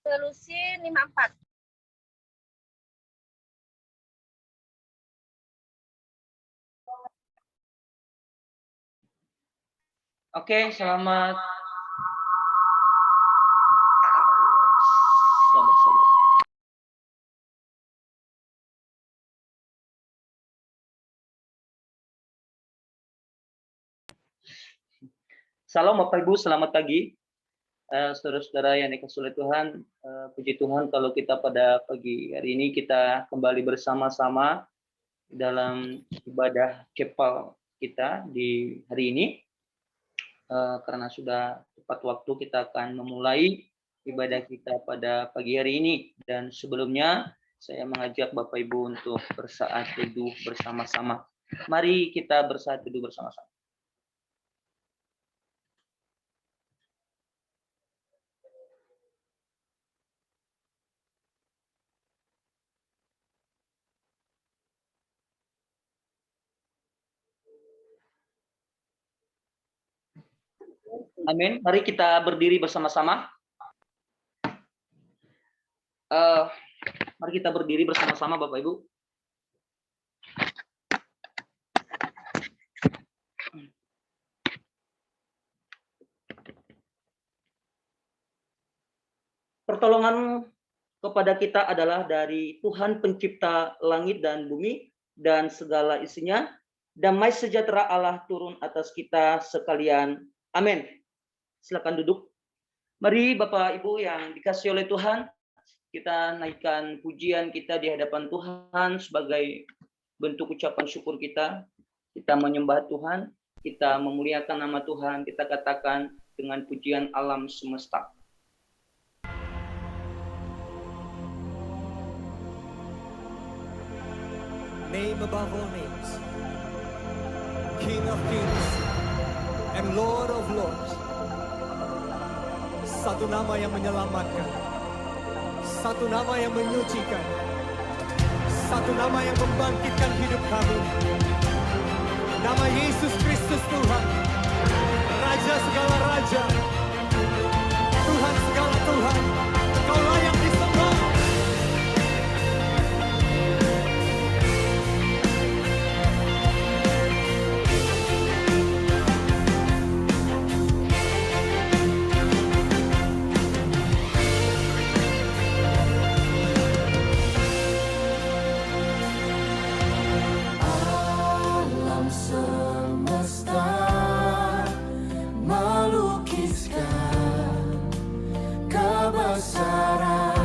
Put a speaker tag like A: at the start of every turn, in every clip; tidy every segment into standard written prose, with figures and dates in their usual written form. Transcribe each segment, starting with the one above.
A: resolusi 54.
B: Oke, selamat. Salam Bapak Ibu, selamat pagi. Saudara-saudara yang dikasihi oleh Tuhan, puji Tuhan kalau kita pada pagi hari ini kita kembali bersama-sama dalam ibadah chapel kita di hari ini. Karena sudah tepat waktu kita akan memulai ibadah kita pada pagi hari ini. Dan sebelumnya saya mengajak Bapak Ibu untuk bersaat teduh bersama-sama. Mari kita bersaat teduh bersama-sama. Amin. Mari kita berdiri bersama-sama. Mari kita berdiri bersama-sama, Bapak Ibu. Pertolongan kepada kita adalah dari Tuhan Pencipta langit dan bumi dan segala isinya. Damai sejahtera Allah turun atas kita sekalian. Amin. Silakan duduk. Mari Bapak Ibu yang dikasihi oleh Tuhan, kita naikkan pujian kita di hadapan Tuhan sebagai bentuk ucapan syukur kita. Kita menyembah Tuhan, kita memuliakan nama Tuhan, kita katakan dengan pujian alam semesta.
C: Name above all names, King of kings and Lord of lords. Satu nama yang menyelamatkan, satu nama yang menyucikan, satu nama yang membangkitkan hidup kami. Nama Yesus Kristus Tuhan, Raja segala raja, Tuhan segala Tuhan. Engkau layak disembah.
D: Melukiskan kebesaran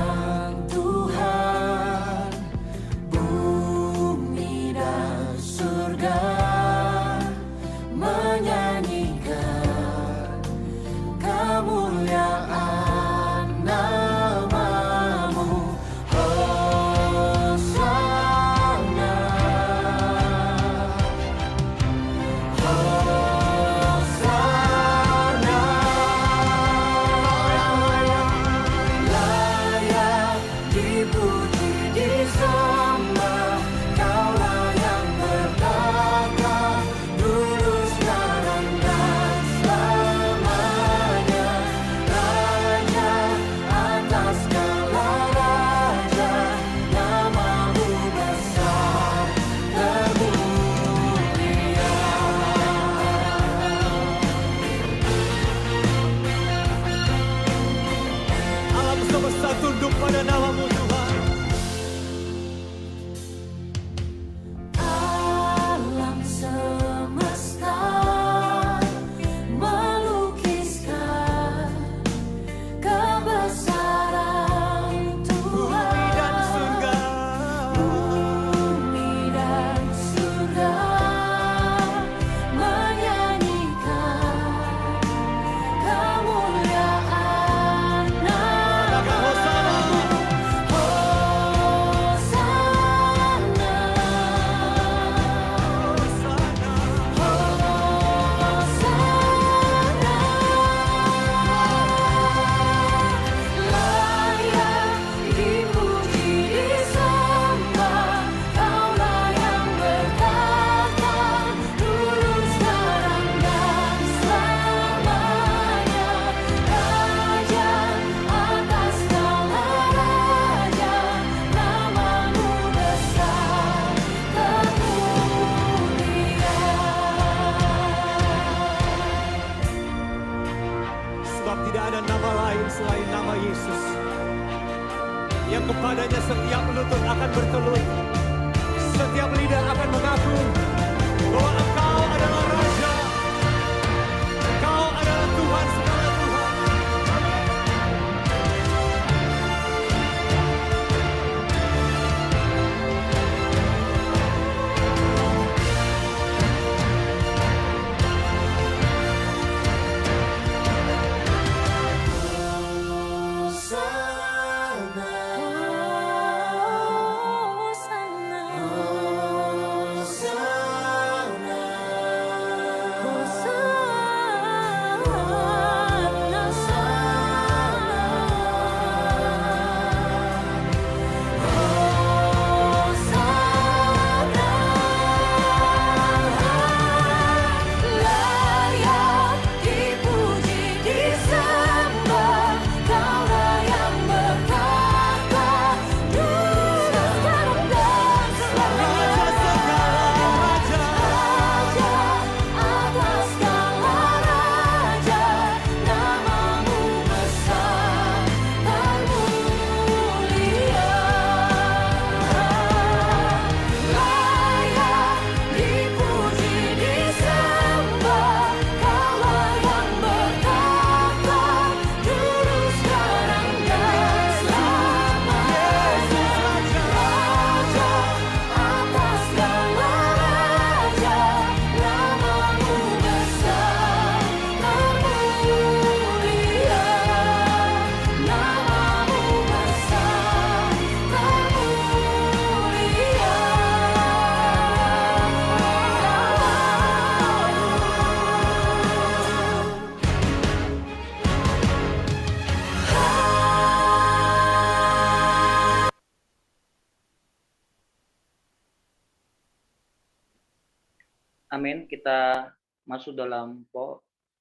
B: Amin. Kita masuk dalam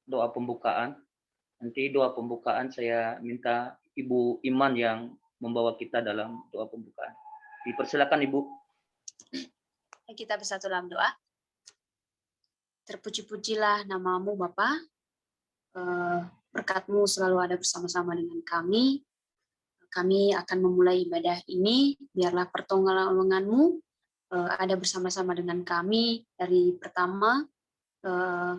B: doa pembukaan. Nanti doa pembukaan saya minta Ibu Iman yang membawa kita dalam doa pembukaan. Dipersilakan Ibu.
A: Kita bersatu dalam doa. Terpuji-pujilah namamu Bapa. Berkat-Mu selalu ada bersama-sama dengan kami. Kami akan memulai ibadah ini. Biarlah pertolongan-Mu ada bersama-sama dengan kami dari pertama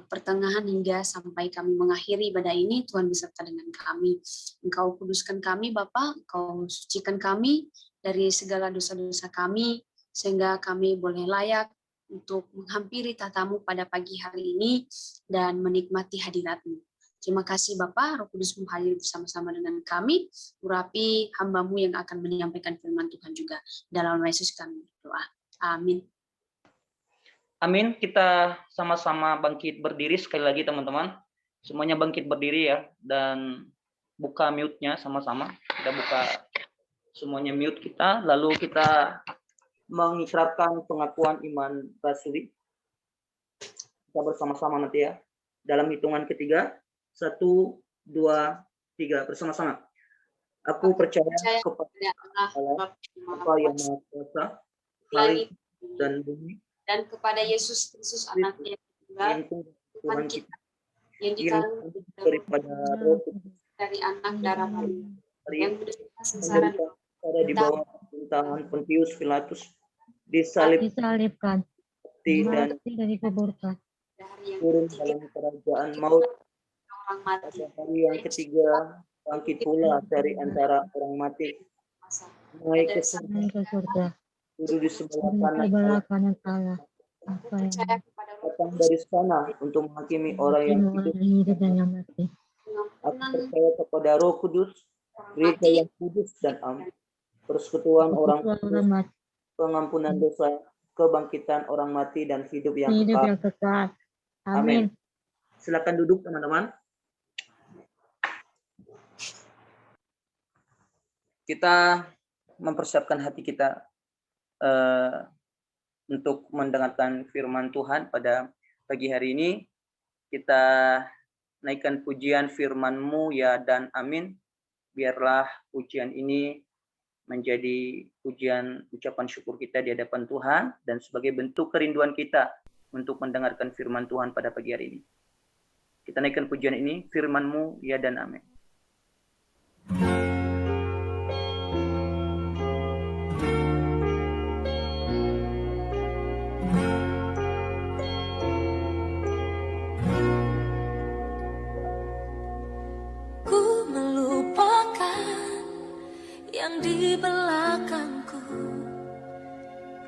A: pertengahan hingga sampai kami mengakhiri ibadah ini. Tuhan beserta dengan kami. Engkau kuduskan kami Bapa, Engkau sucikan kami dari segala dosa-dosa kami, sehingga kami boleh layak untuk menghampiri tahta-Mu pada pagi hari ini dan menikmati hadirat-Mu. Terima kasih Bapa, Roh Kudus-Mu hadir bersama-sama dengan kami, urapi hamba-Mu yang akan menyampaikan firman Tuhan juga. Dalam nama Yesus kami berdoa. Amin.
B: Amin. Kita sama-sama bangkit berdiri sekali lagi teman-teman. Semuanya bangkit berdiri ya, dan buka mute-nya sama-sama. Kita buka semuanya mute kita, lalu kita mengikrarkan pengakuan iman rasuli. Kita bersama-sama nanti ya. Dalam hitungan ketiga, 1, 2, 3, bersama-sama. Aku percaya kepada Allah, Bapa yang Maha Kuasa, langit dan bumi,
A: dan kepada Yesus Kristus anaknya yang Tuhan kita yang dikandung
B: daripada Roh
A: dari anak darah Maria yang menderita sengsara
B: di bawah pemerintahan Pontius Pilatus, disalibkan, dan
D: dikuburkan,
B: turun dalam kerajaan maut,
A: orang mati,
B: pada hari yang ketiga bangkit pula dari antara orang mati, naik ke
D: surga,
B: duduk di sebelah kanan Allah,
D: apa yang
B: datang dari sana untuk menghakimi orang yang hidup
D: dan yang mati.
B: Aku percaya kepada Roh Kudus, Gereja yang kudus dan am, persekutuan orang kudus, pengampunan dosa, kebangkitan orang mati dan hidup yang kekal. Amin. Silakan duduk teman-teman. Kita mempersiapkan hati kita untuk mendengarkan firman Tuhan pada pagi hari ini. Kita naikkan pujian firman-Mu ya dan amin. Biarlah pujian ini menjadi pujian ucapan syukur kita di hadapan Tuhan dan sebagai bentuk kerinduan kita untuk mendengarkan firman Tuhan pada pagi hari ini. Kita naikkan pujian ini, firman-Mu ya dan amin.
E: Yang di belakangku,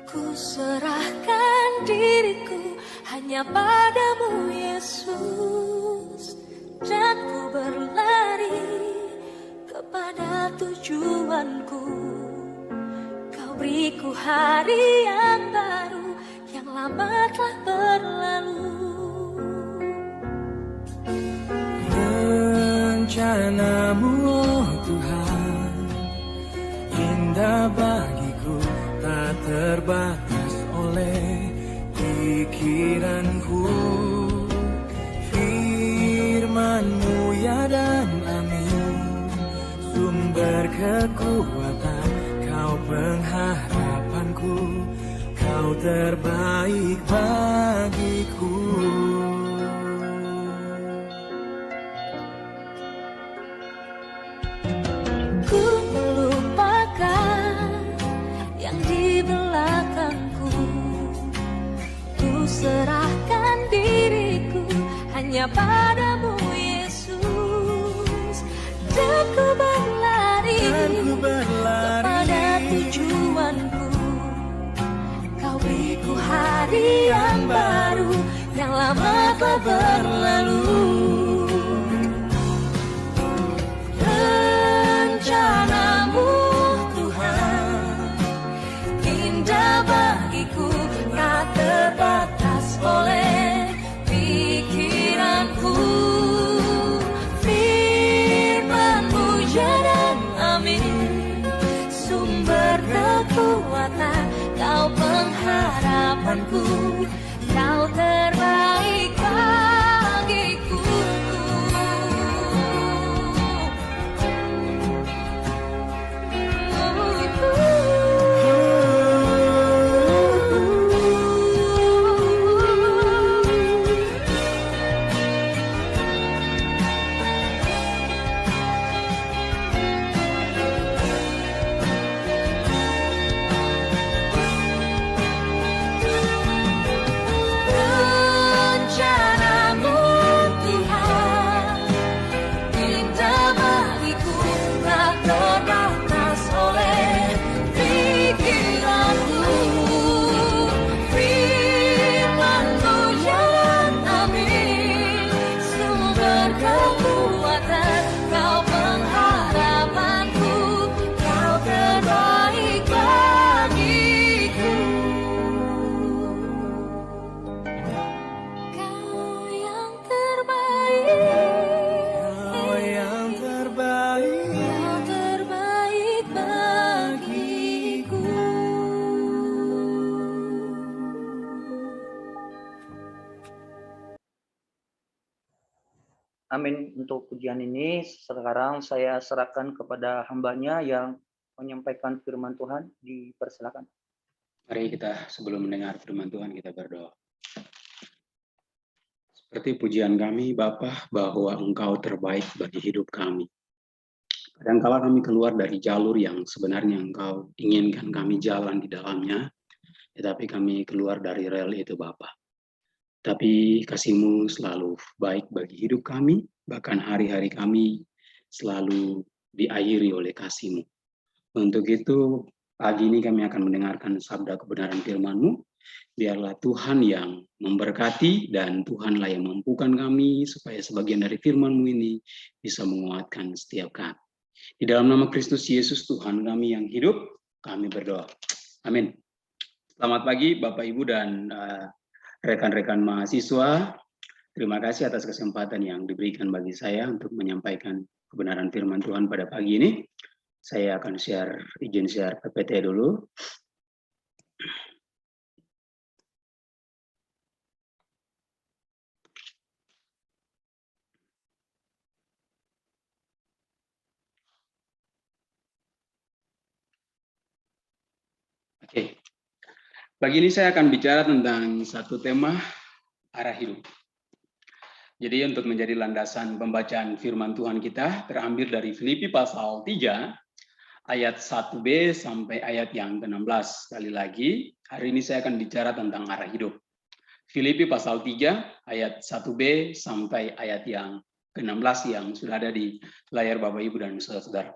E: ku serahkan diriku hanya padamu Yesus, dan ku berlari kepada tujuanku. Kau beriku hari yang baru, yang lama telah berlalu.
C: Rencanamu oh Tuhan, indah bagiku, tak terbatas oleh pikiranku. Firman-Mu ya dan amin, sumber kekuatan, Kau pengharapanku, Kau terbaik bagiku.
E: Ku melupakan yang di belakangku, ku serahkan diriku hanya padamu Yesus, dan ku berlari kepada tujuanku. Kau beriku hari yang baru, yang lama telah berlalu. Rencanamu Tuhan, indah bagiku, tak terbatas oleh pikiranku. Firman-Mu ya dan amin, sumber kekuatan, Kau pengharapanku, Kau terbaik
B: Amin. Untuk pujian ini sekarang saya serahkan kepada hambanya yang menyampaikan firman Tuhan. Dipersilakan.
F: Mari kita sebelum mendengar firman Tuhan kita berdoa. Seperti pujian kami Bapa, bahwa Engkau terbaik bagi hidup kami. Kadangkala kami keluar dari jalur yang sebenarnya Engkau inginkan kami jalan di dalamnya, tetapi kami keluar dari rel itu Bapa. Tapi kasih-Mu selalu baik bagi hidup kami, bahkan hari-hari kami selalu diakhiri oleh kasih-Mu. Untuk itu, pagi ini kami akan mendengarkan sabda kebenaran firman-Mu. Biarlah Tuhan yang memberkati dan Tuhanlah yang mampukan kami supaya sebagian dari firman-Mu ini bisa menguatkan setiap kami. Di dalam nama Kristus Yesus Tuhan kami yang hidup, kami berdoa. Amin. Selamat pagi Bapak Ibu dan rekan-rekan mahasiswa. Terima kasih atas kesempatan yang diberikan bagi saya untuk menyampaikan kebenaran firman Tuhan pada pagi ini. Saya akan izin share PPT dulu. Oke. Pagi ini saya akan bicara tentang satu tema, arah hidup. Jadi untuk menjadi landasan pembacaan firman Tuhan kita, terambil dari Filipi pasal 3, ayat 1b sampai ayat yang ke-16. Sekali lagi, hari ini saya akan bicara tentang arah hidup. Filipi pasal 3, ayat 1b sampai ayat yang ke-16 yang sudah ada di layar Bapak Ibu dan Saudara-saudara.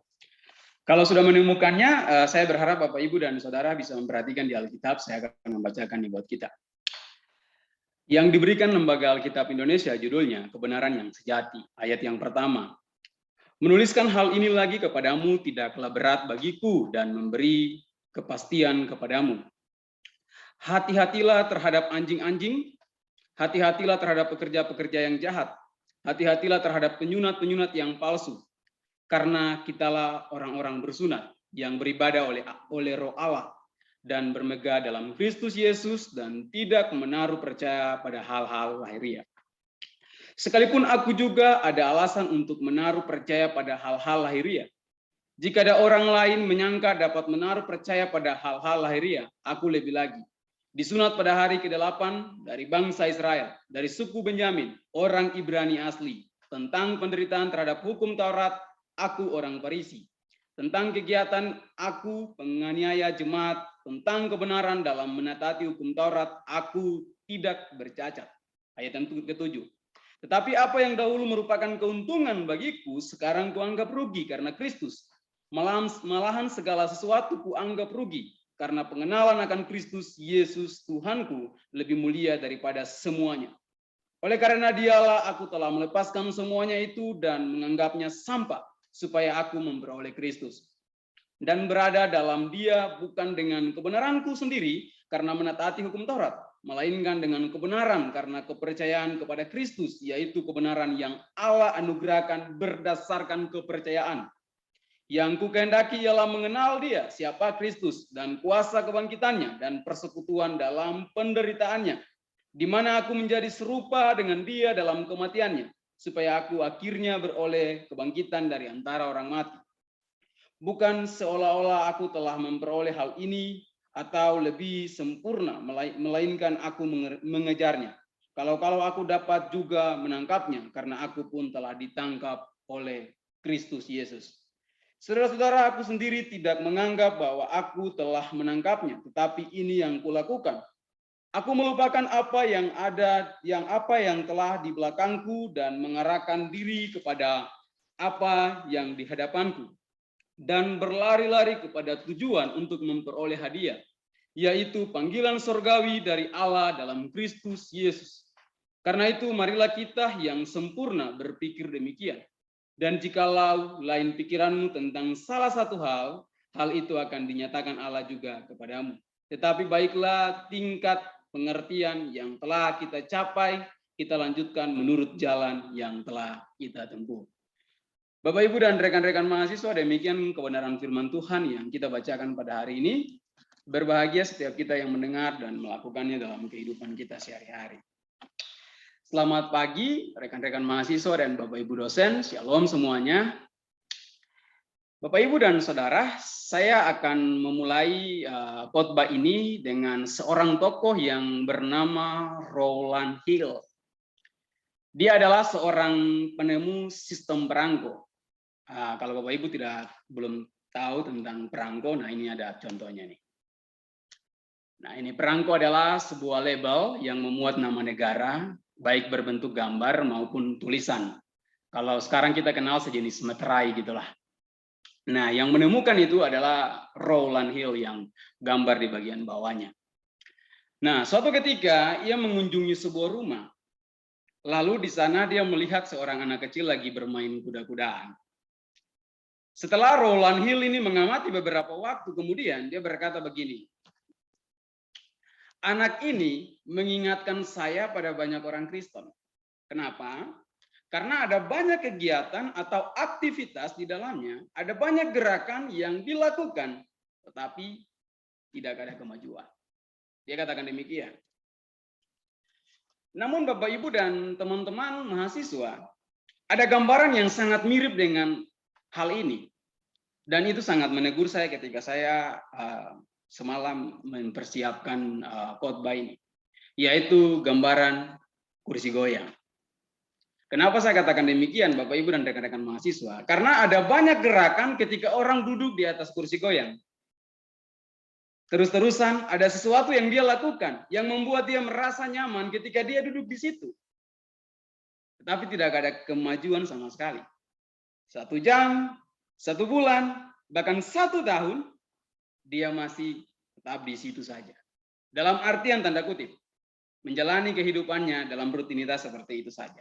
F: Kalau sudah menemukannya, saya berharap Bapak Ibu dan Saudara bisa memperhatikan di Alkitab, saya akan membacakan di buat kita. Yang diberikan Lembaga Alkitab Indonesia judulnya, Kebenaran yang Sejati. Ayat yang pertama, menuliskan hal ini lagi kepadamu tidaklah berat bagiku dan memberi kepastian kepadamu. Hati-hatilah terhadap anjing-anjing, hati-hatilah terhadap pekerja-pekerja yang jahat, hati-hatilah terhadap penyunat-penyunat yang palsu. Karena kitalah orang-orang bersunat yang beribadah oleh Roh Allah dan bermegah dalam Kristus Yesus dan tidak menaruh percaya pada hal-hal lahiriah. Sekalipun aku juga ada alasan untuk menaruh percaya pada hal-hal lahiriah. Jika ada orang lain menyangka dapat menaruh percaya pada hal-hal lahiriah, aku lebih lagi. Disunat pada hari ke-8 dari bangsa Israel, dari suku Benyamin, orang Ibrani asli, tentang penderitaan terhadap hukum Taurat, aku orang Farisi. Tentang kegiatan aku penganiaya jemaat, tentang kebenaran dalam menataati hukum Taurat, aku tidak bercacat. Ayat yang ke-7. Tetapi apa yang dahulu merupakan keuntungan bagiku, sekarang kuanggap rugi karena Kristus. Malahan segala sesuatu kuanggap rugi, karena pengenalan akan Kristus Yesus Tuhanku lebih mulia daripada semuanya. Oleh karena dialah aku telah melepaskan semuanya itu dan menganggapnya sampah, supaya aku memperoleh Kristus. Dan berada dalam dia bukan dengan kebenaranku sendiri, karena menataati hukum Taurat, melainkan dengan kebenaran karena kepercayaan kepada Kristus, yaitu kebenaran yang Allah anugerahkan berdasarkan kepercayaan. Yang kukehendaki ialah mengenal dia, siapa Kristus, dan kuasa kebangkitannya, dan persekutuan dalam penderitaannya, di mana aku menjadi serupa dengan dia dalam kematiannya, supaya aku akhirnya beroleh kebangkitan dari antara orang mati. Bukan seolah-olah aku telah memperoleh hal ini, atau lebih sempurna, melainkan aku mengejarnya. Kalau aku dapat juga menangkapnya, karena aku pun telah ditangkap oleh Kristus Yesus. Saudara-saudara, aku sendiri tidak menganggap bahwa aku telah menangkapnya, tetapi ini yang kulakukan. Aku melupakan apa yang telah di belakangku dan mengarahkan diri kepada apa yang di hadapanku, dan berlari-lari kepada tujuan untuk memperoleh hadiah, yaitu panggilan surgawi dari Allah dalam Kristus Yesus. Karena itu marilah kita yang sempurna berpikir demikian. Dan jikalau lain pikiranmu tentang salah satu hal itu akan dinyatakan Allah juga kepadamu. Tetapi baiklah tingkat pengertian yang telah kita capai, kita lanjutkan menurut jalan yang telah kita tempuh. Bapak, Ibu, dan rekan-rekan mahasiswa, demikian kebenaran firman Tuhan yang kita bacakan pada hari ini. Berbahagia setiap kita yang mendengar dan melakukannya dalam kehidupan kita sehari-hari. Selamat pagi rekan-rekan mahasiswa dan Bapak Ibu dosen, Shalom semuanya. Bapak Ibu dan Saudara, saya akan memulai khotbah ini dengan seorang tokoh yang bernama Rowland Hill. Dia adalah seorang penemu sistem perangko. Kalau Bapak Ibu belum tahu tentang perangko, nah ini ada contohnya nih. Nah ini perangko adalah sebuah label yang memuat nama negara, baik berbentuk gambar maupun tulisan. Kalau sekarang kita kenal sejenis meterai gitulah. Nah, yang menemukan itu adalah Rowland Hill yang gambar di bagian bawahnya. Nah, suatu ketika ia mengunjungi sebuah rumah. Lalu di sana dia melihat seorang anak kecil lagi bermain kuda-kudaan. Setelah Rowland Hill ini mengamati beberapa waktu kemudian, dia berkata begini. Anak ini mengingatkan saya pada banyak orang Kristen. Kenapa? Karena ada banyak kegiatan atau aktivitas di dalamnya, ada banyak gerakan yang dilakukan, tetapi tidak ada kemajuan. Dia katakan demikian. Namun Bapak Ibu dan teman-teman mahasiswa, ada gambaran yang sangat mirip dengan hal ini. Dan itu sangat menegur saya ketika saya semalam mempersiapkan khotbah ini, yaitu gambaran kursi goyang. Kenapa saya katakan demikian, Bapak Ibu dan rekan-rekan mahasiswa? Karena ada banyak gerakan ketika orang duduk di atas kursi goyang. Terus-terusan ada sesuatu yang dia lakukan, yang membuat dia merasa nyaman ketika dia duduk di situ. Tetapi tidak ada kemajuan sama sekali. 1 jam, 1 bulan, bahkan 1 tahun, dia masih tetap di situ saja. Dalam artian tanda kutip, menjalani kehidupannya dalam rutinitas seperti itu saja.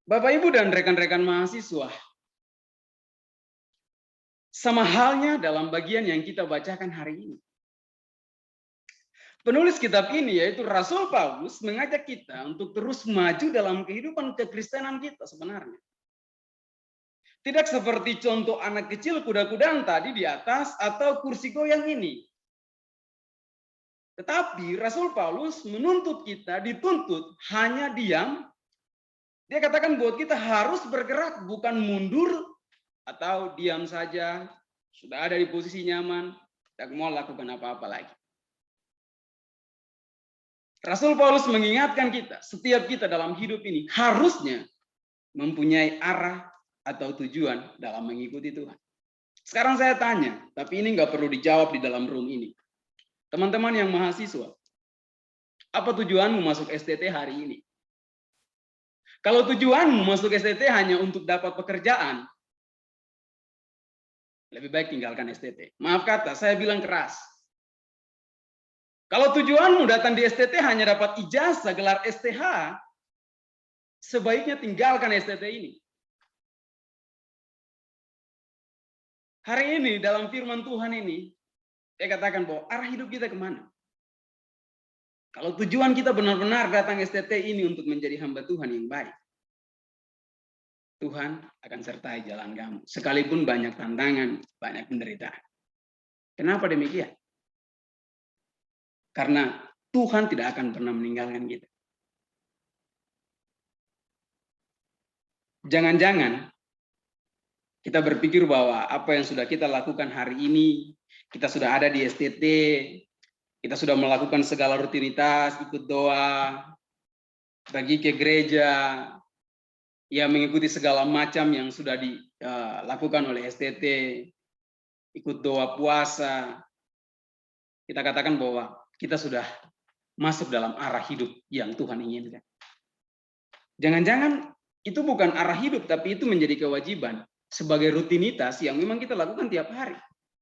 F: Bapak Ibu dan rekan-rekan mahasiswa, sama halnya dalam bagian yang kita bacakan hari ini. Penulis kitab ini yaitu Rasul Paulus mengajak kita untuk terus maju dalam kehidupan kekristenan kita sebenarnya. Tidak seperti contoh anak kecil kuda-kudaan tadi di atas atau kursi goyang ini. Tetapi Rasul Paulus menuntut kita, dituntut hanya diam. Dia katakan bahwa kita harus bergerak, bukan mundur atau diam saja, sudah ada di posisi nyaman, tidak mau lakukan apa-apa lagi. Rasul Paulus mengingatkan kita, setiap kita dalam hidup ini harusnya mempunyai arah atau tujuan dalam mengikuti Tuhan. Sekarang saya tanya, tapi ini nggak perlu dijawab di dalam room ini. Teman-teman yang mahasiswa, apa tujuanmu masuk STT hari ini? Kalau tujuanmu masuk STT hanya untuk dapat pekerjaan, lebih baik tinggalkan STT. Maaf kata, saya bilang keras. Kalau tujuanmu datang di STT hanya dapat ijazah gelar STH, sebaiknya tinggalkan STT ini. Hari ini dalam firman Tuhan ini, saya katakan bahwa arah hidup kita kemana? Kalau tujuan kita benar-benar datang STT ini untuk menjadi hamba Tuhan yang baik, Tuhan akan sertai jalan kamu. Sekalipun banyak tantangan, banyak penderitaan. Kenapa demikian? Karena Tuhan tidak akan pernah meninggalkan kita. Jangan-jangan kita berpikir bahwa apa yang sudah kita lakukan hari ini, kita sudah ada di STT, kita sudah melakukan segala rutinitas, ikut doa, pergi ke gereja, ya mengikuti segala macam yang sudah dilakukan oleh STT, ikut doa puasa. Kita katakan bahwa kita sudah masuk dalam arah hidup yang Tuhan inginkan. Jangan-jangan itu bukan arah hidup, tapi itu menjadi kewajiban sebagai rutinitas yang memang kita lakukan tiap hari.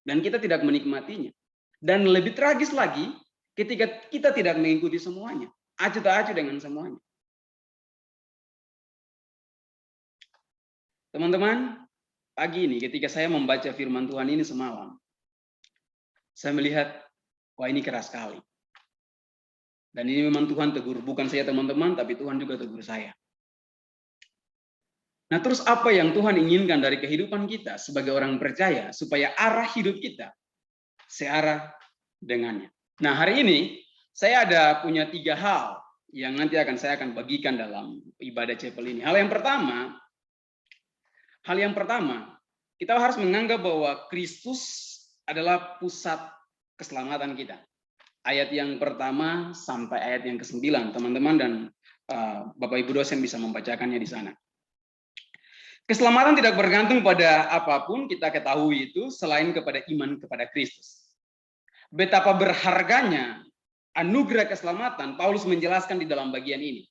F: Dan kita tidak menikmatinya. Dan lebih tragis lagi, ketika kita tidak mengikuti semuanya. Acuh tak acuh dengan semuanya. Teman-teman, pagi ini ketika saya membaca firman Tuhan ini semalam, saya melihat, wah ini keras sekali. Dan ini memang Tuhan tegur, bukan saya teman-teman, tapi Tuhan juga tegur saya. Nah terus apa yang Tuhan inginkan dari kehidupan kita sebagai orang percaya, supaya arah hidup kita searah dengannya. Nah hari ini, saya punya 3 hal yang nanti saya akan bagikan dalam ibadah chapel ini. Hal yang pertama, kita harus menganggap bahwa Kristus adalah pusat keselamatan kita. Ayat yang pertama sampai ayat yang ke-9, teman-teman dan Bapak Ibu dosen bisa membacakannya di sana. Keselamatan tidak bergantung pada apapun kita ketahui itu selain kepada iman kepada Kristus. Betapa berharganya anugerah keselamatan Paulus menjelaskan di dalam bagian ini.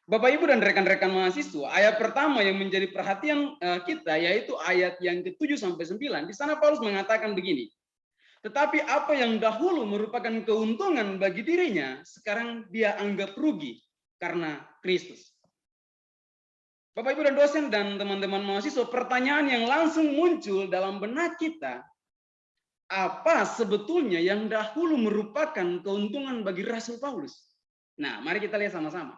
F: Bapak Ibu dan rekan-rekan mahasiswa, ayat pertama yang menjadi perhatian kita yaitu ayat yang ke-7 sampai 9. Di sana Paulus mengatakan begini. Tetapi apa yang dahulu merupakan keuntungan bagi dirinya, sekarang dia anggap rugi karena Kristus. Bapak Ibu dan dosen dan teman-teman mahasiswa, pertanyaan yang langsung muncul dalam benak kita, apa sebetulnya yang dahulu merupakan keuntungan bagi Rasul Paulus? Nah, mari kita lihat sama-sama.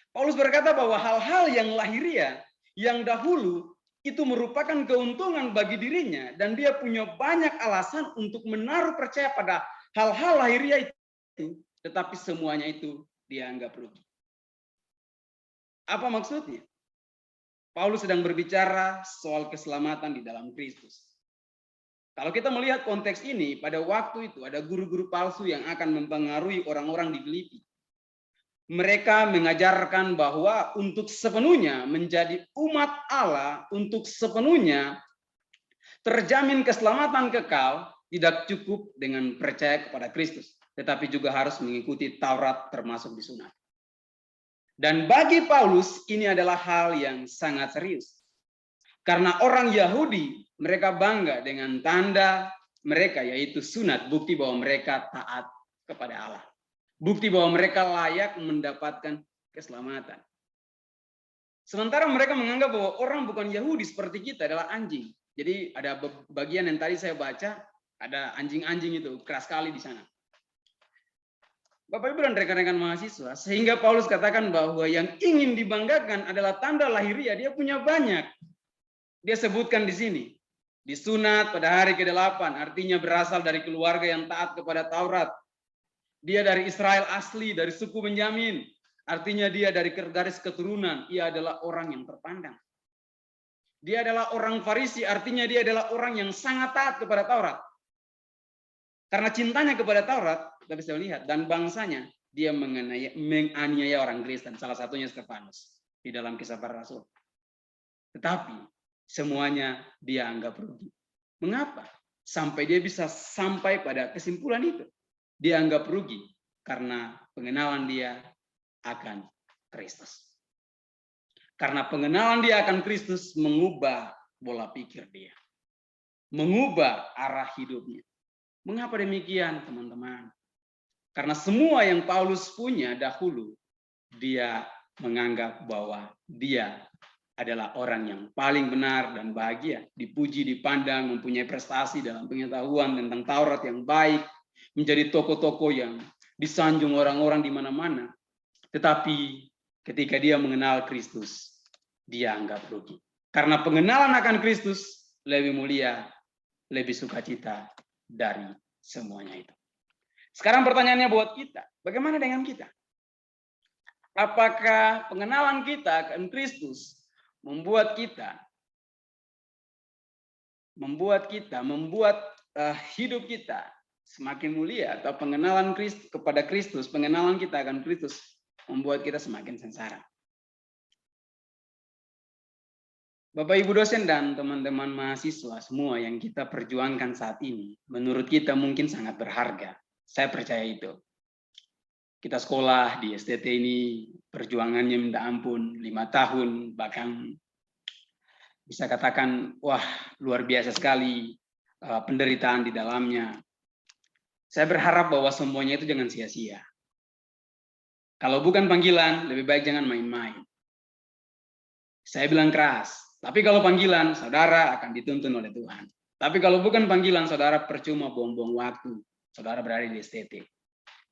F: Paulus berkata bahwa hal-hal yang lahiriah, yang dahulu itu merupakan keuntungan bagi dirinya, dan dia punya banyak alasan untuk menaruh percaya pada hal-hal lahiriah itu, tetapi semuanya itu dia anggap rugi. Apa maksudnya? Paulus sedang berbicara soal keselamatan di dalam Kristus. Kalau kita melihat konteks ini, pada waktu itu ada guru-guru palsu yang akan mempengaruhi orang-orang di Filipi. Mereka mengajarkan bahwa untuk sepenuhnya menjadi umat Allah, untuk sepenuhnya terjamin keselamatan kekal, tidak cukup dengan percaya kepada Kristus, tetapi juga harus mengikuti Taurat termasuk disunat. Dan bagi Paulus ini adalah hal yang sangat serius. Karena orang Yahudi, mereka bangga dengan tanda mereka yaitu sunat, bukti bahwa mereka taat kepada Allah. Bukti bahwa mereka layak mendapatkan keselamatan. Sementara mereka menganggap bahwa orang bukan Yahudi seperti kita adalah anjing. Jadi ada bagian yang tadi saya baca, ada anjing-anjing itu, keras sekali di sana. Bapak Ibu dan rekan-rekan mahasiswa, sehingga Paulus katakan bahwa yang ingin dibanggakan adalah tanda lahiriah, dia punya banyak. Dia sebutkan di sini, disunat pada hari ke-8, artinya berasal dari keluarga yang taat kepada Taurat. Dia dari Israel asli, dari suku Benyamin, artinya dia dari garis keturunan, ia adalah orang yang terpandang. Dia adalah orang Farisi, artinya dia adalah orang yang sangat taat kepada Taurat. Karena cintanya kepada Taurat, kita bisa lihat, dan bangsanya, dia menganiaya orang Kristen, salah satunya Stefanus, di dalam Kisah Para Rasul. Tetapi, semuanya dia anggap rugi. Mengapa? Sampai dia bisa sampai pada kesimpulan itu. Dia anggap rugi, karena pengenalan dia akan Kristus. Karena pengenalan dia akan Kristus mengubah pola pikir dia. Mengubah arah hidupnya. Mengapa demikian, teman-teman? Karena semua yang Paulus punya dahulu, dia menganggap bahwa dia adalah orang yang paling benar dan bahagia, dipuji, dipandang, mempunyai prestasi dalam pengetahuan tentang Taurat yang baik, menjadi tokoh-tokoh yang disanjung orang-orang di mana-mana. Tetapi ketika dia mengenal Kristus, dia anggap rugi. Karena pengenalan akan Kristus lebih mulia, lebih sukacita dari semuanya itu. Sekarang pertanyaannya buat kita, bagaimana dengan kita? Apakah pengenalan kita akan Kristus membuat hidup kita semakin mulia, atau pengenalan kepada Kristus, pengenalan kita akan Kristus membuat kita semakin sengsara? Bapak Ibu dosen dan teman-teman mahasiswa semua yang kita perjuangkan saat ini, menurut kita mungkin sangat berharga. Saya percaya itu. Kita sekolah di STT ini, perjuangannya minta ampun, 5 tahun, bahkan bisa katakan, wah luar biasa sekali penderitaan di dalamnya. Saya berharap bahwa semuanya itu jangan sia-sia. Kalau bukan panggilan, lebih baik jangan main-main. Saya bilang keras. Tapi kalau panggilan, saudara akan dituntun oleh Tuhan. Tapi kalau bukan panggilan, saudara percuma buang-buang waktu. Saudara berada di STT.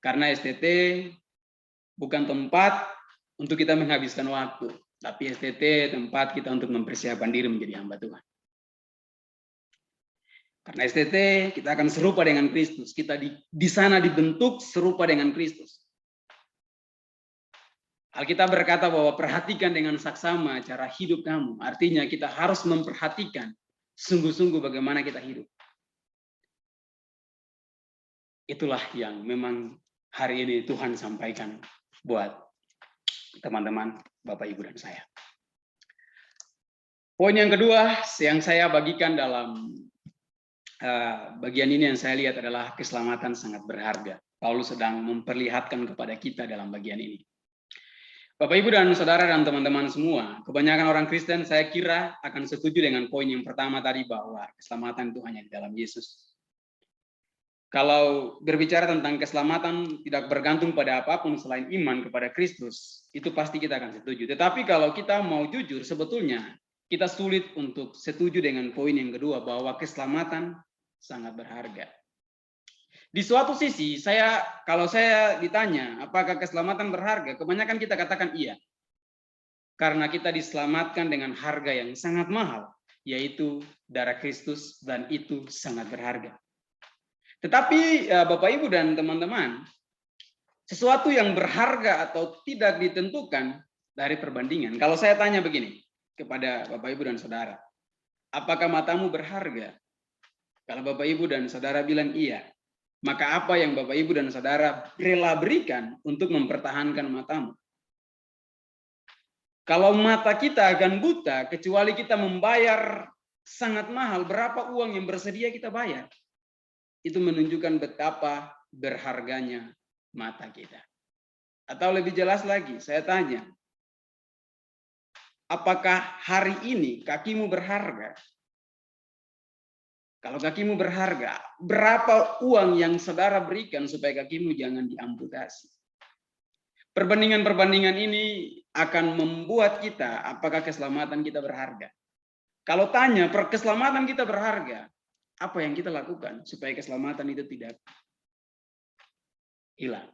F: Karena STT bukan tempat untuk kita menghabiskan waktu. Tapi STT tempat kita untuk mempersiapkan diri menjadi hamba Tuhan. Karena STT kita akan serupa dengan Kristus. Kita di sana dibentuk serupa dengan Kristus. Alkitab berkata bahwa perhatikan dengan saksama cara hidup kamu. Artinya kita harus memperhatikan sungguh-sungguh bagaimana kita hidup. Itulah yang memang hari ini Tuhan sampaikan buat teman-teman, Bapak, Ibu, dan saya. Poin yang kedua yang saya bagikan dalam bagian ini yang saya lihat adalah keselamatan sangat berharga. Paulus sedang memperlihatkan kepada kita dalam bagian ini. Bapak, Ibu, dan saudara, dan teman-teman semua, kebanyakan orang Kristen saya kira akan setuju dengan poin yang pertama tadi bahwa keselamatan itu hanya di dalam Yesus. Kalau berbicara tentang keselamatan tidak bergantung pada apapun selain iman kepada Kristus, itu pasti kita akan setuju. Tetapi kalau kita mau jujur, sebetulnya kita sulit untuk setuju dengan poin yang kedua bahwa keselamatan sangat berharga. Di suatu sisi, kalau saya ditanya apakah keselamatan berharga, kebanyakan kita katakan iya. Karena kita diselamatkan dengan harga yang sangat mahal, yaitu darah Kristus, dan itu sangat berharga. Tetapi Bapak, Ibu, dan teman-teman, sesuatu yang berharga atau tidak ditentukan dari perbandingan. Kalau saya tanya begini kepada Bapak, Ibu, dan saudara, apakah matamu berharga? Kalau Bapak, Ibu, dan saudara bilang iya, maka apa yang Bapak, Ibu, dan saudara rela berikan untuk mempertahankan matamu? Kalau mata kita akan buta, kecuali kita membayar sangat mahal, berapa uang yang bersedia kita bayar? Itu menunjukkan betapa berharganya mata kita. Atau lebih jelas lagi, saya tanya, apakah hari ini kakimu berharga? Kalau kakimu berharga, berapa uang yang saudara berikan supaya kakimu jangan diamputasi? Perbandingan-perbandingan ini akan membuat kita, apakah keselamatan kita berharga? Kalau tanya, keselamatan kita berharga, apa yang kita lakukan supaya keselamatan itu tidak hilang?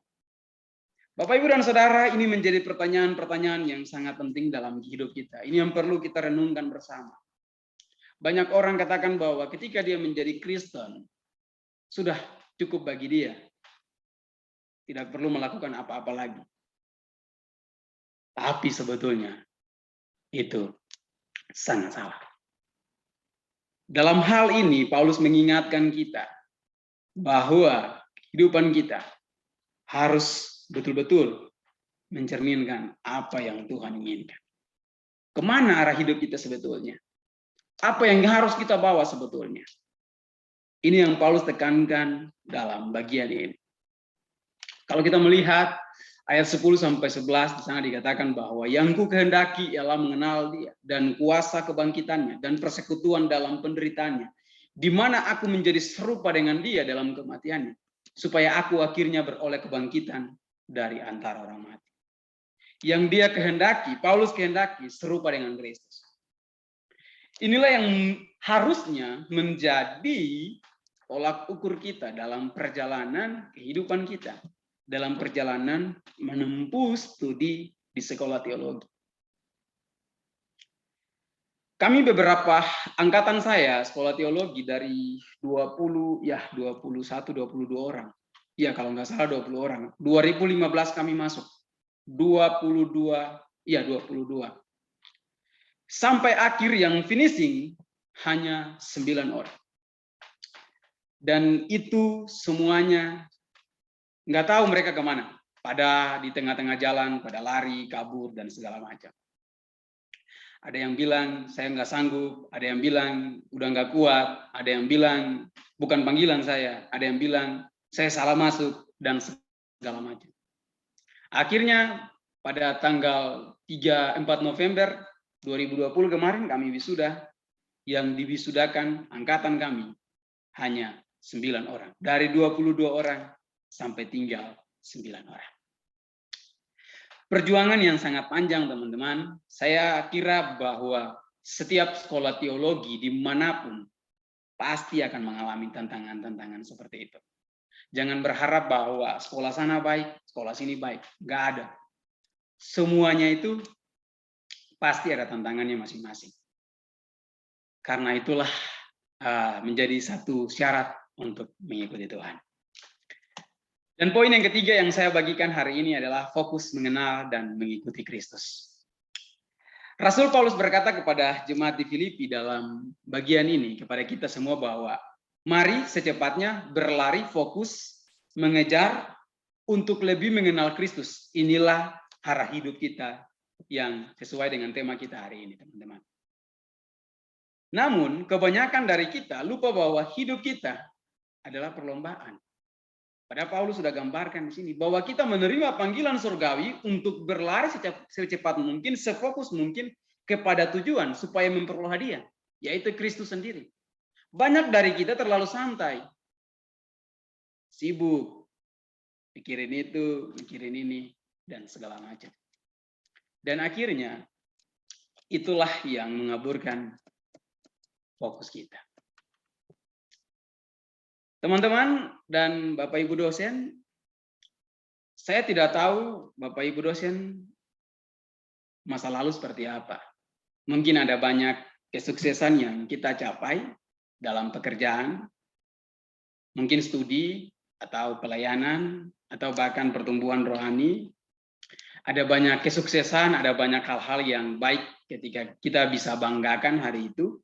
F: Bapak, Ibu, dan saudara, ini menjadi pertanyaan-pertanyaan yang sangat penting dalam hidup kita. Ini yang perlu kita renungkan bersama. Banyak orang katakan bahwa ketika dia menjadi Kristen, sudah cukup bagi dia. Tidak perlu melakukan apa-apa lagi. Tapi sebetulnya itu sangat salah. Dalam hal ini, Paulus mengingatkan kita bahwa kehidupan kita harus betul-betul mencerminkan apa yang Tuhan inginkan. Kemana arah hidup kita sebetulnya? Apa yang harus kita bawa sebetulnya? Ini yang Paulus tekankan dalam bagian ini. Kalau kita melihat ayat 10-11 di sana dikatakan bahwa yang ku kehendaki ialah mengenal dia dan kuasa kebangkitannya dan persekutuan dalam penderitaannya, di mana aku menjadi serupa dengan dia dalam kematiannya, supaya aku akhirnya beroleh kebangkitan dari antara orang mati. Yang dia kehendaki, Paulus kehendaki serupa dengan Kristus. Inilah yang harusnya menjadi tolak ukur kita dalam perjalanan kehidupan kita, dalam perjalanan menempuh studi di sekolah teologi. Kami beberapa angkatan saya sekolah teologi dari 21, 22 orang. Ya, kalau nggak salah 20 orang. 2015 kami masuk. 22. Sampai akhir yang finishing hanya 9 orang. Dan itu semuanya nggak tahu mereka kemana. Pada di tengah-tengah jalan, pada lari, kabur, dan segala macam. Ada yang bilang saya nggak sanggup, ada yang bilang udah nggak kuat, ada yang bilang bukan panggilan saya, ada yang bilang saya salah masuk, dan segala macam. Akhirnya pada tanggal 3-4 November 2020 kemarin kami wisuda, yang diwisudakan angkatan kami hanya 9 orang. Dari 22 orang sampai tinggal 9 orang. Perjuangan yang sangat panjang, teman-teman. Saya kira bahwa setiap sekolah teologi dimanapun pasti akan mengalami tantangan-tantangan seperti itu. Jangan berharap bahwa sekolah sana baik, sekolah sini baik. Nggak ada. Semuanya itu pasti ada tantangannya masing-masing. Karena itulah menjadi satu syarat untuk mengikuti Tuhan. Dan poin yang ketiga yang saya bagikan hari ini adalah fokus mengenal dan mengikuti Kristus. Rasul Paulus berkata kepada jemaat di Filipi dalam bagian ini kepada kita semua bahwa mari secepatnya berlari fokus mengejar untuk lebih mengenal Kristus. Inilah arah hidup kita yang sesuai dengan tema kita hari ini, teman-teman. Namun kebanyakan dari kita lupa bahwa hidup kita adalah perlombaan. Padahal Paulus sudah gambarkan di sini bahwa kita menerima panggilan surgawi untuk berlari secepat mungkin, sefokus mungkin kepada tujuan supaya memperoleh hadiah, yaitu Kristus sendiri. Banyak dari kita terlalu santai, sibuk, pikirin itu, pikirin ini, dan segala macam. Dan akhirnya itulah yang mengaburkan fokus kita. Teman-teman dan Bapak Ibu dosen, saya tidak tahu Bapak Ibu dosen masa lalu seperti apa. Mungkin ada banyak kesuksesan yang kita capai dalam pekerjaan, mungkin studi atau pelayanan, atau bahkan pertumbuhan rohani. Ada banyak kesuksesan, ada banyak hal-hal yang baik ketika kita bisa banggakan hari itu.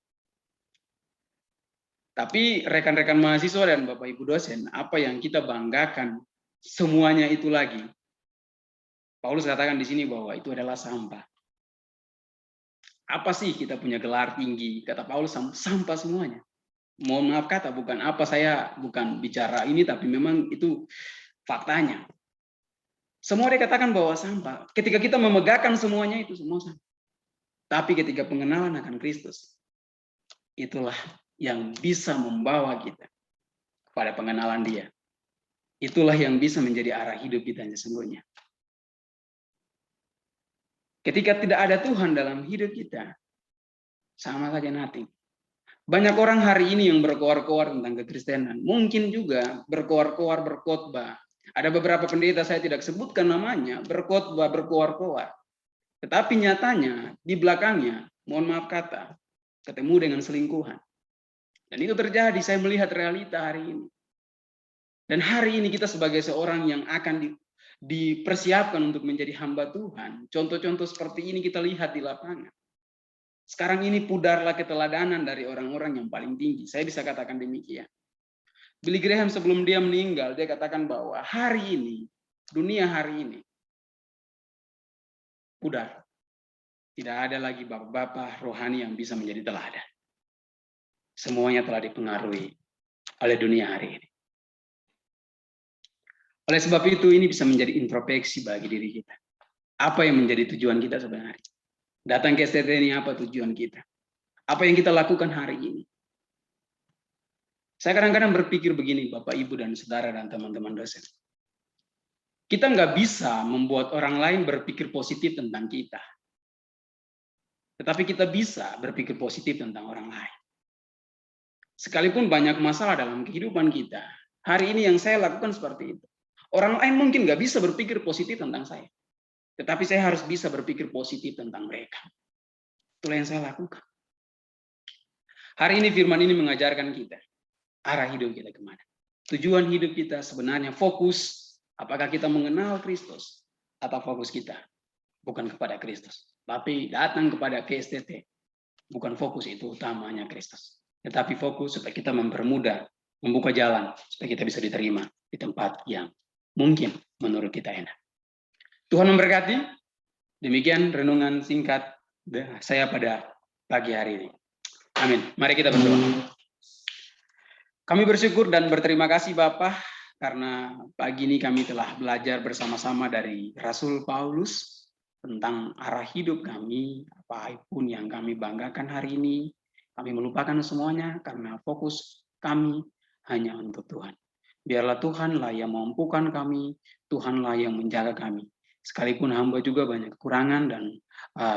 F: Tapi rekan-rekan mahasiswa dan Bapak Ibu dosen, apa yang kita banggakan semuanya itu lagi. Paulus katakan di sini bahwa itu adalah sampah. Apa sih kita punya gelar tinggi? Kata Paulus, sampah semuanya. Mohon maaf kata, bukan apa, saya bukan bicara ini, tapi memang itu faktanya. Semua dikatakan bahwa sampah. Ketika kita memegahkan semuanya itu semua sampah. Tapi ketika pengenalan akan Kristus, itulah yang bisa membawa kita pada pengenalan Dia. Itulah yang bisa menjadi arah hidup kita sesungguhnya. Ketika tidak ada Tuhan dalam hidup kita, sama saja nothing. Banyak orang hari ini yang berkoar-koar tentang kekristenan, mungkin juga berkoar-koar berkhotbah. Ada beberapa pendeta, saya tidak sebutkan namanya, berkhotbah berkoar-koar. Tetapi nyatanya di belakangnya, mohon maaf kata, ketemu dengan selingkuhan. Dan itu terjadi, saya melihat realita hari ini. Dan hari ini kita sebagai seorang yang akan dipersiapkan untuk menjadi hamba Tuhan. Contoh-contoh seperti ini kita lihat di lapangan. Sekarang ini pudarlah keteladanan dari orang-orang yang paling tinggi. Saya bisa katakan demikian. Billy Graham sebelum dia meninggal, dia katakan bahwa hari ini, dunia hari ini, pudar. Tidak ada lagi bapak-bapak rohani yang bisa menjadi teladan. Semuanya telah dipengaruhi oleh dunia hari ini. Oleh sebab itu ini bisa menjadi introspeksi bagi diri kita. Apa yang menjadi tujuan kita sebenarnya? Datang ke STT ini apa tujuan kita? Apa yang kita lakukan hari ini? Saya kadang-kadang berpikir begini, Bapak, Ibu, dan saudara, dan teman-teman dosen. Kita nggak bisa membuat orang lain berpikir positif tentang kita. Tetapi kita bisa berpikir positif tentang orang lain. Sekalipun banyak masalah dalam kehidupan kita, hari ini yang saya lakukan seperti itu. Orang lain mungkin nggak bisa berpikir positif tentang saya. Tetapi saya harus bisa berpikir positif tentang mereka. Itulah yang saya lakukan. Hari ini firman ini mengajarkan kita, arah hidup kita kemana. Tujuan hidup kita sebenarnya fokus, apakah kita mengenal Kristus, atau fokus kita bukan kepada Kristus. Tapi datang kepada KSTT, bukan fokus itu utamanya Kristus. Tetapi fokus supaya kita mempermudah, membuka jalan, supaya kita bisa diterima di tempat yang mungkin menurut kita enak. Tuhan memberkati. Demikian renungan singkat saya pada pagi hari ini. Amin. Mari kita berdoa. Kami bersyukur dan berterima kasih Bapak, karena pagi ini kami telah belajar bersama-sama dari Rasul Paulus tentang arah hidup kami, apapun yang kami banggakan hari ini. Kami melupakan semuanya karena fokus kami hanya untuk Tuhan. Biarlah Tuhanlah yang memampukan kami, Tuhanlah yang menjaga kami. Sekalipun hamba juga banyak kekurangan dan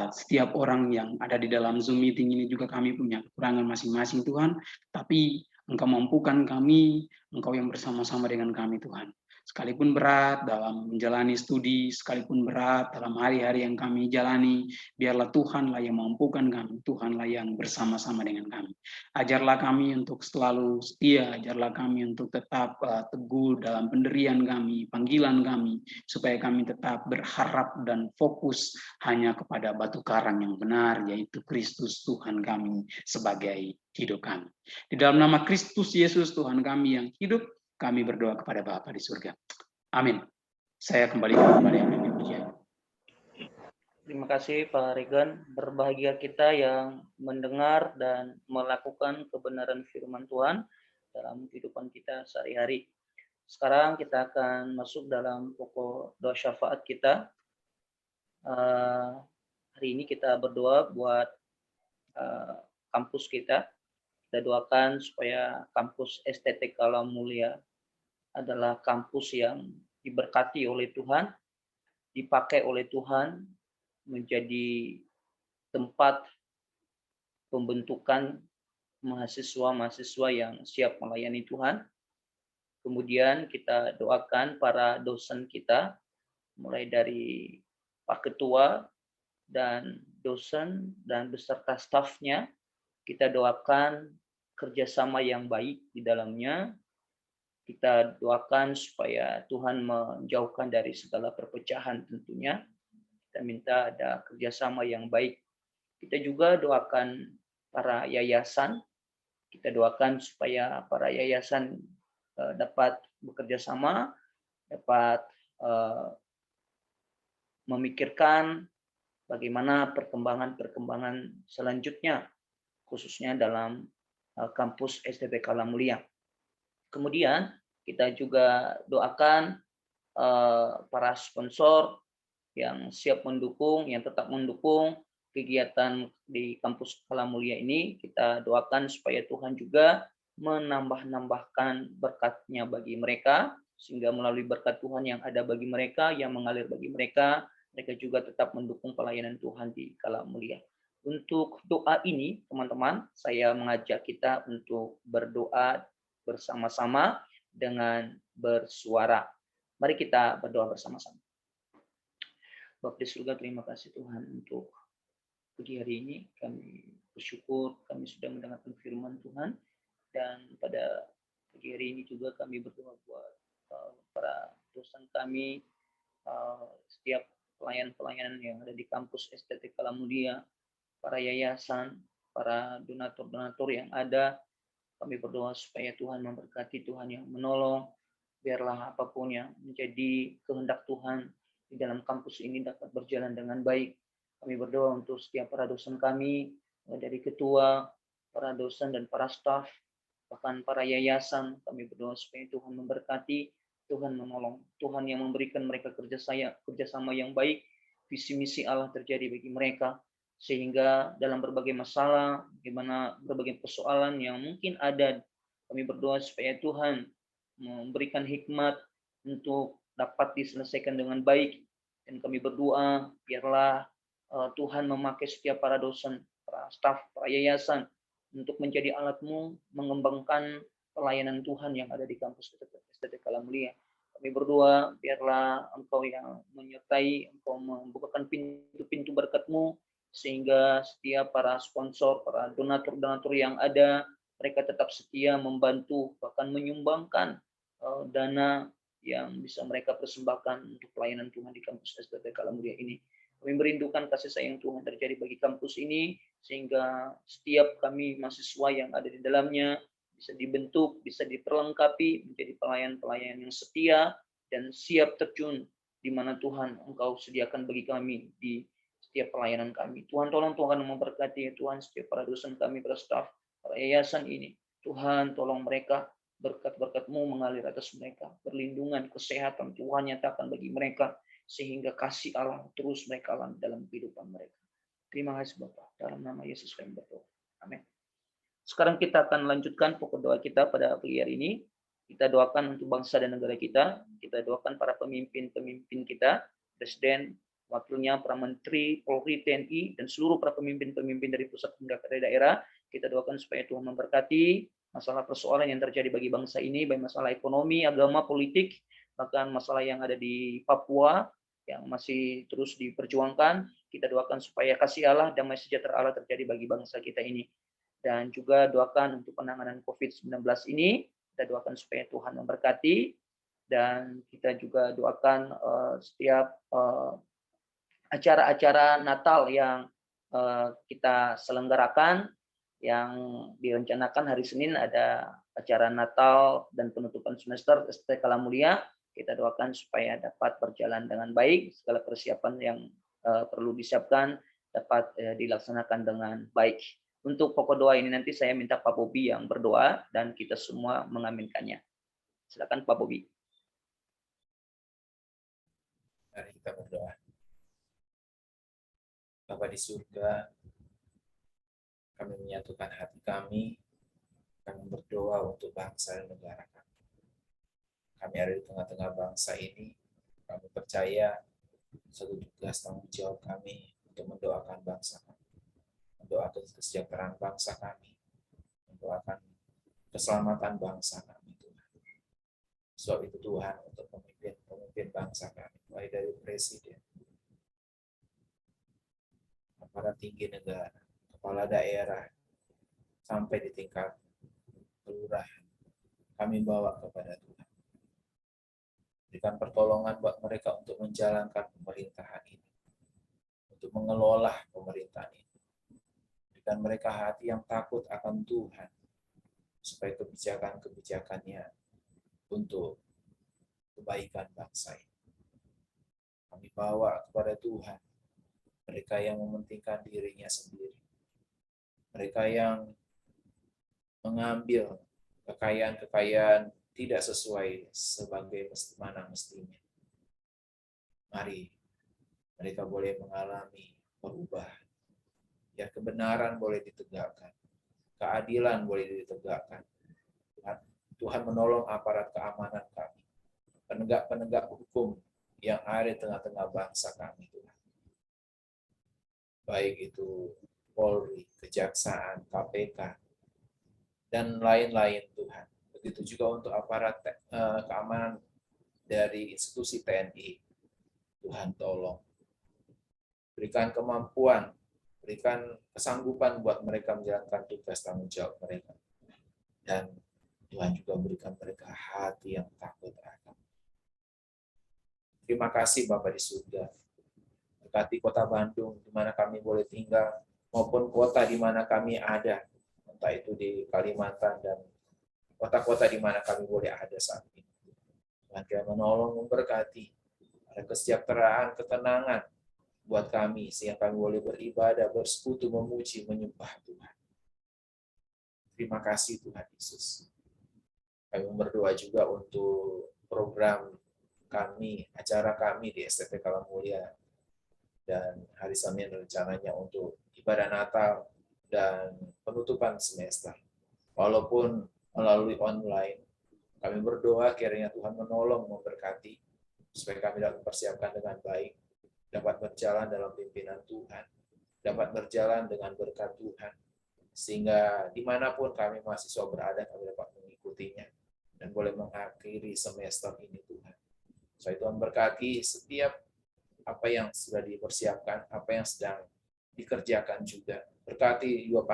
F: setiap orang yang ada di dalam Zoom meeting ini juga kami punya kekurangan masing-masing Tuhan. Tapi Engkau mampukan kami, Engkau yang bersama-sama dengan kami Tuhan. Sekalipun berat dalam menjalani studi, sekalipun berat dalam hari-hari yang kami jalani, biarlah Tuhanlah yang mampukan kami, Tuhanlah yang bersama-sama dengan kami. Ajarlah kami untuk selalu setia, ajarlah kami untuk tetap teguh dalam pendirian kami, panggilan kami, supaya kami tetap berharap dan fokus hanya kepada batu karang yang benar, yaitu Kristus Tuhan kami sebagai hidup kami. Di dalam nama Kristus Yesus Tuhan kami yang hidup, kami berdoa kepada Bapa di surga. Amin. Saya kembalikan kepada yang lebih pujian.
B: Terima kasih Pak Regan. Berbahagia kita yang mendengar dan melakukan kebenaran firman Tuhan dalam kehidupan kita sehari-hari. Sekarang kita akan masuk dalam pokok doa syafaat kita. Hari ini kita berdoa buat kampus kita. Kita doakan supaya kampus STT Kala Mulia adalah kampus yang diberkati oleh Tuhan, dipakai oleh Tuhan menjadi tempat pembentukan mahasiswa-mahasiswa yang siap melayani Tuhan. Kemudian kita doakan para dosen kita, mulai dari Pak Ketua dan dosen dan beserta stafnya. Kita doakan kerjasama yang baik di dalamnya. Kita doakan supaya Tuhan menjauhkan dari segala perpecahan tentunya. Kita minta ada kerjasama yang baik. Kita juga doakan para yayasan. Kita doakan supaya para yayasan dapat bekerja sama, dapat memikirkan bagaimana perkembangan selanjutnya, khususnya dalam kampus STT Kala Mulia. Kemudian kita juga doakan para sponsor yang siap mendukung, yang tetap mendukung kegiatan di kampus Kala Mulia ini. Kita doakan supaya Tuhan juga menambah-nambahkan berkat-Nya bagi mereka, sehingga melalui berkat Tuhan yang ada bagi mereka, yang mengalir bagi mereka, mereka juga tetap mendukung pelayanan Tuhan di Kala Mulia. Untuk doa ini, teman-teman, saya mengajak kita untuk berdoa bersama-sama dengan bersuara. Mari kita berdoa bersama-sama. Bapa di surga, terima kasih Tuhan untuk pagi hari ini. Kami bersyukur kami sudah mendengarkan firman Tuhan, dan pada pagi hari ini juga kami berdoa buat para dosen kami, setiap pelayan-pelayanan yang ada di kampus STT Kala Mulia, para yayasan, para donatur-donatur yang ada. Kami berdoa supaya Tuhan memberkati, Tuhan yang menolong, biarlah apapun yang menjadi kehendak Tuhan di dalam kampus ini dapat berjalan dengan baik. Kami berdoa untuk setiap para dosen kami, dari ketua, para dosen dan para staf, bahkan para yayasan. Kami berdoa supaya Tuhan memberkati, Tuhan menolong, Tuhan yang memberikan mereka kerjasama yang baik, visi misi Allah terjadi bagi mereka, sehingga dalam berbagai masalah, bagaimana berbagai persoalan yang mungkin ada, kami berdoa supaya Tuhan memberikan hikmat untuk dapat diselesaikan dengan baik. Dan kami berdoa, biarlah Tuhan memakai setiap para dosen, para staf, para yayasan untuk menjadi alat-Mu mengembangkan pelayanan Tuhan yang ada di kampus STT Kala Mulia. Kami berdoa, biarlah Engkau yang menyertai, Engkau membukakan pintu-pintu berkat-Mu, sehingga setiap para sponsor, para donatur-donatur yang ada, mereka tetap setia membantu, bahkan menyumbangkan dana yang bisa mereka persembahkan untuk pelayanan Tuhan di kampus STT Kala Mulia ini. Kami merindukan kasih sayang Tuhan terjadi bagi kampus ini, sehingga setiap kami mahasiswa yang ada di dalamnya bisa dibentuk, bisa diperlengkapi menjadi pelayan-pelayan yang setia dan siap terjun di mana Tuhan Engkau sediakan bagi kami di setiap pelayanan kami. Tuhan tolong, Tuhan memberkati Tuhan setiap para dosen kami, para staf, para yayasan ini. Tuhan tolong mereka, berkat-berkat-Mu mengalir atas mereka, perlindungan, kesehatan Tuhan nyatakan bagi mereka, sehingga kasih Allah terus mereka alami dalam kehidupan mereka. Terima kasih Bapak, dalam nama Yesus kami berdoa. Amin. Sekarang kita akan melanjutkan pokok doa kita pada pagi hari ini. Kita doakan untuk bangsa dan negara kita. Kita doakan para pemimpin-pemimpin kita, Presiden, wakilnya, para menteri, Polri, TNI, dan seluruh para pemimpin-pemimpin dari pusat hingga ke daerah. Kita doakan supaya Tuhan memberkati masalah persoalan yang terjadi bagi bangsa ini, baik masalah ekonomi, agama, politik, bahkan masalah yang ada di Papua yang masih terus diperjuangkan. Kita doakan supaya kasih Allah, damai sejahtera Allah terjadi bagi bangsa kita ini. Dan juga doakan untuk penanganan COVID-19 ini, kita doakan supaya Tuhan memberkati, dan kita juga doakan setiap acara-acara Natal yang kita selenggarakan, yang direncanakan hari Senin ada acara Natal dan penutupan semester ST Kala Mulia. Kita doakan supaya dapat berjalan dengan baik, segala persiapan yang perlu disiapkan dapat dilaksanakan dengan baik. Untuk pokok doa ini nanti saya minta Pak Bobi yang berdoa dan kita semua mengaminkannya. Silakan Pak Bobi.
G: Mari kita berdoa. Bapa di surga, kami menyatukan hati kami berdoa untuk bangsa dan negara kami. Kami ada di tengah-tengah bangsa ini, kami percaya satu tugas tanggung jawab kami untuk mendoakan bangsa kami, mendoakan kesejahteraan bangsa kami, mendoakan keselamatan bangsa kami, Tuhan. Sebab itu Tuhan, untuk pemimpin bangsa kami, mulai dari presiden, para tinggi negara, kepala daerah, sampai di tingkat kelurahan, kami bawa kepada Tuhan. Berikan pertolongan buat mereka untuk menjalankan pemerintahan ini, untuk mengelola pemerintahan ini. Berikan mereka hati yang takut akan Tuhan, supaya kebijakan-kebijakannya untuk kebaikan bangsa ini. Kami bawa kepada Tuhan mereka yang mementingkan dirinya sendiri, mereka yang mengambil kekayaan-kekayaan tidak sesuai sebagai mana mestinya. Mari mereka boleh mengalami perubahan, ya, kebenaran boleh ditegakkan, keadilan boleh ditegakkan. Tuhan menolong aparat keamanan kami, penegak-penegak hukum yang ada di tengah-tengah bangsa kami, Tuhan. Baik itu Polri, Kejaksaan, KPK, dan lain-lain, Tuhan. Begitu juga untuk aparat keamanan dari institusi TNI. Tuhan tolong. Berikan kemampuan, berikan kesanggupan buat mereka menjalankan tugas tanggung jawab mereka. Dan Tuhan juga berikan mereka hati yang takut akan. Terima kasih Bapa di surga. Berkati kota Bandung, di mana kami boleh tinggal, maupun kota di mana kami ada, entah itu di Kalimantan dan kota-kota di mana kami boleh ada saat ini. Tuhan kiranya menolong, memberkati, ada kesejahteraan, ketenangan buat kami, sehingga kami boleh beribadah, bersekutu, memuji, menyembah Tuhan. Terima kasih Tuhan Yesus. Kami berdoa juga untuk program kami, acara kami di STP Kala Mulia, dan hari Senin rencananya untuk ibadah Natal dan penutupan semester. Walaupun melalui online, kami berdoa kiranya Tuhan menolong, memberkati, supaya kami dapat mempersiapkan dengan baik, dapat berjalan dalam pimpinan Tuhan, dapat berjalan dengan berkat Tuhan, sehingga dimanapun kami mahasiswa berada, kami dapat mengikutinya, dan boleh mengakhiri semester ini, Tuhan. Supaya Tuhan berkati setiap apa yang sudah dipersiapkan, apa yang sedang dikerjakan juga. Berkati dua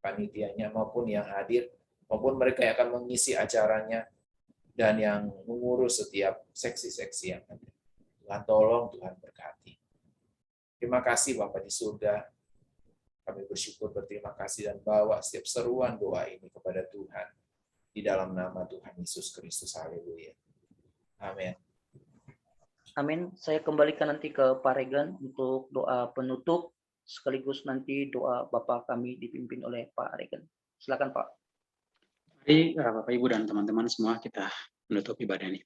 G: panitianya maupun yang hadir, maupun mereka yang akan mengisi acaranya, dan yang mengurus setiap seksi-seksi yang ada. Tuhan tolong, Tuhan berkati. Terima kasih Bapa di surga. Kami bersyukur, berterima kasih, dan bawa setiap seruan doa ini kepada Tuhan. Di dalam nama Tuhan Yesus Kristus. Haleluya. Amin.
B: Amin. Saya kembalikan nanti ke Pak Regan untuk doa penutup, sekaligus nanti doa Bapak kami dipimpin oleh Pak Regan. Silakan Pak.
F: Mari Bapak Ibu dan teman-teman semua kita menutup ibadah ini.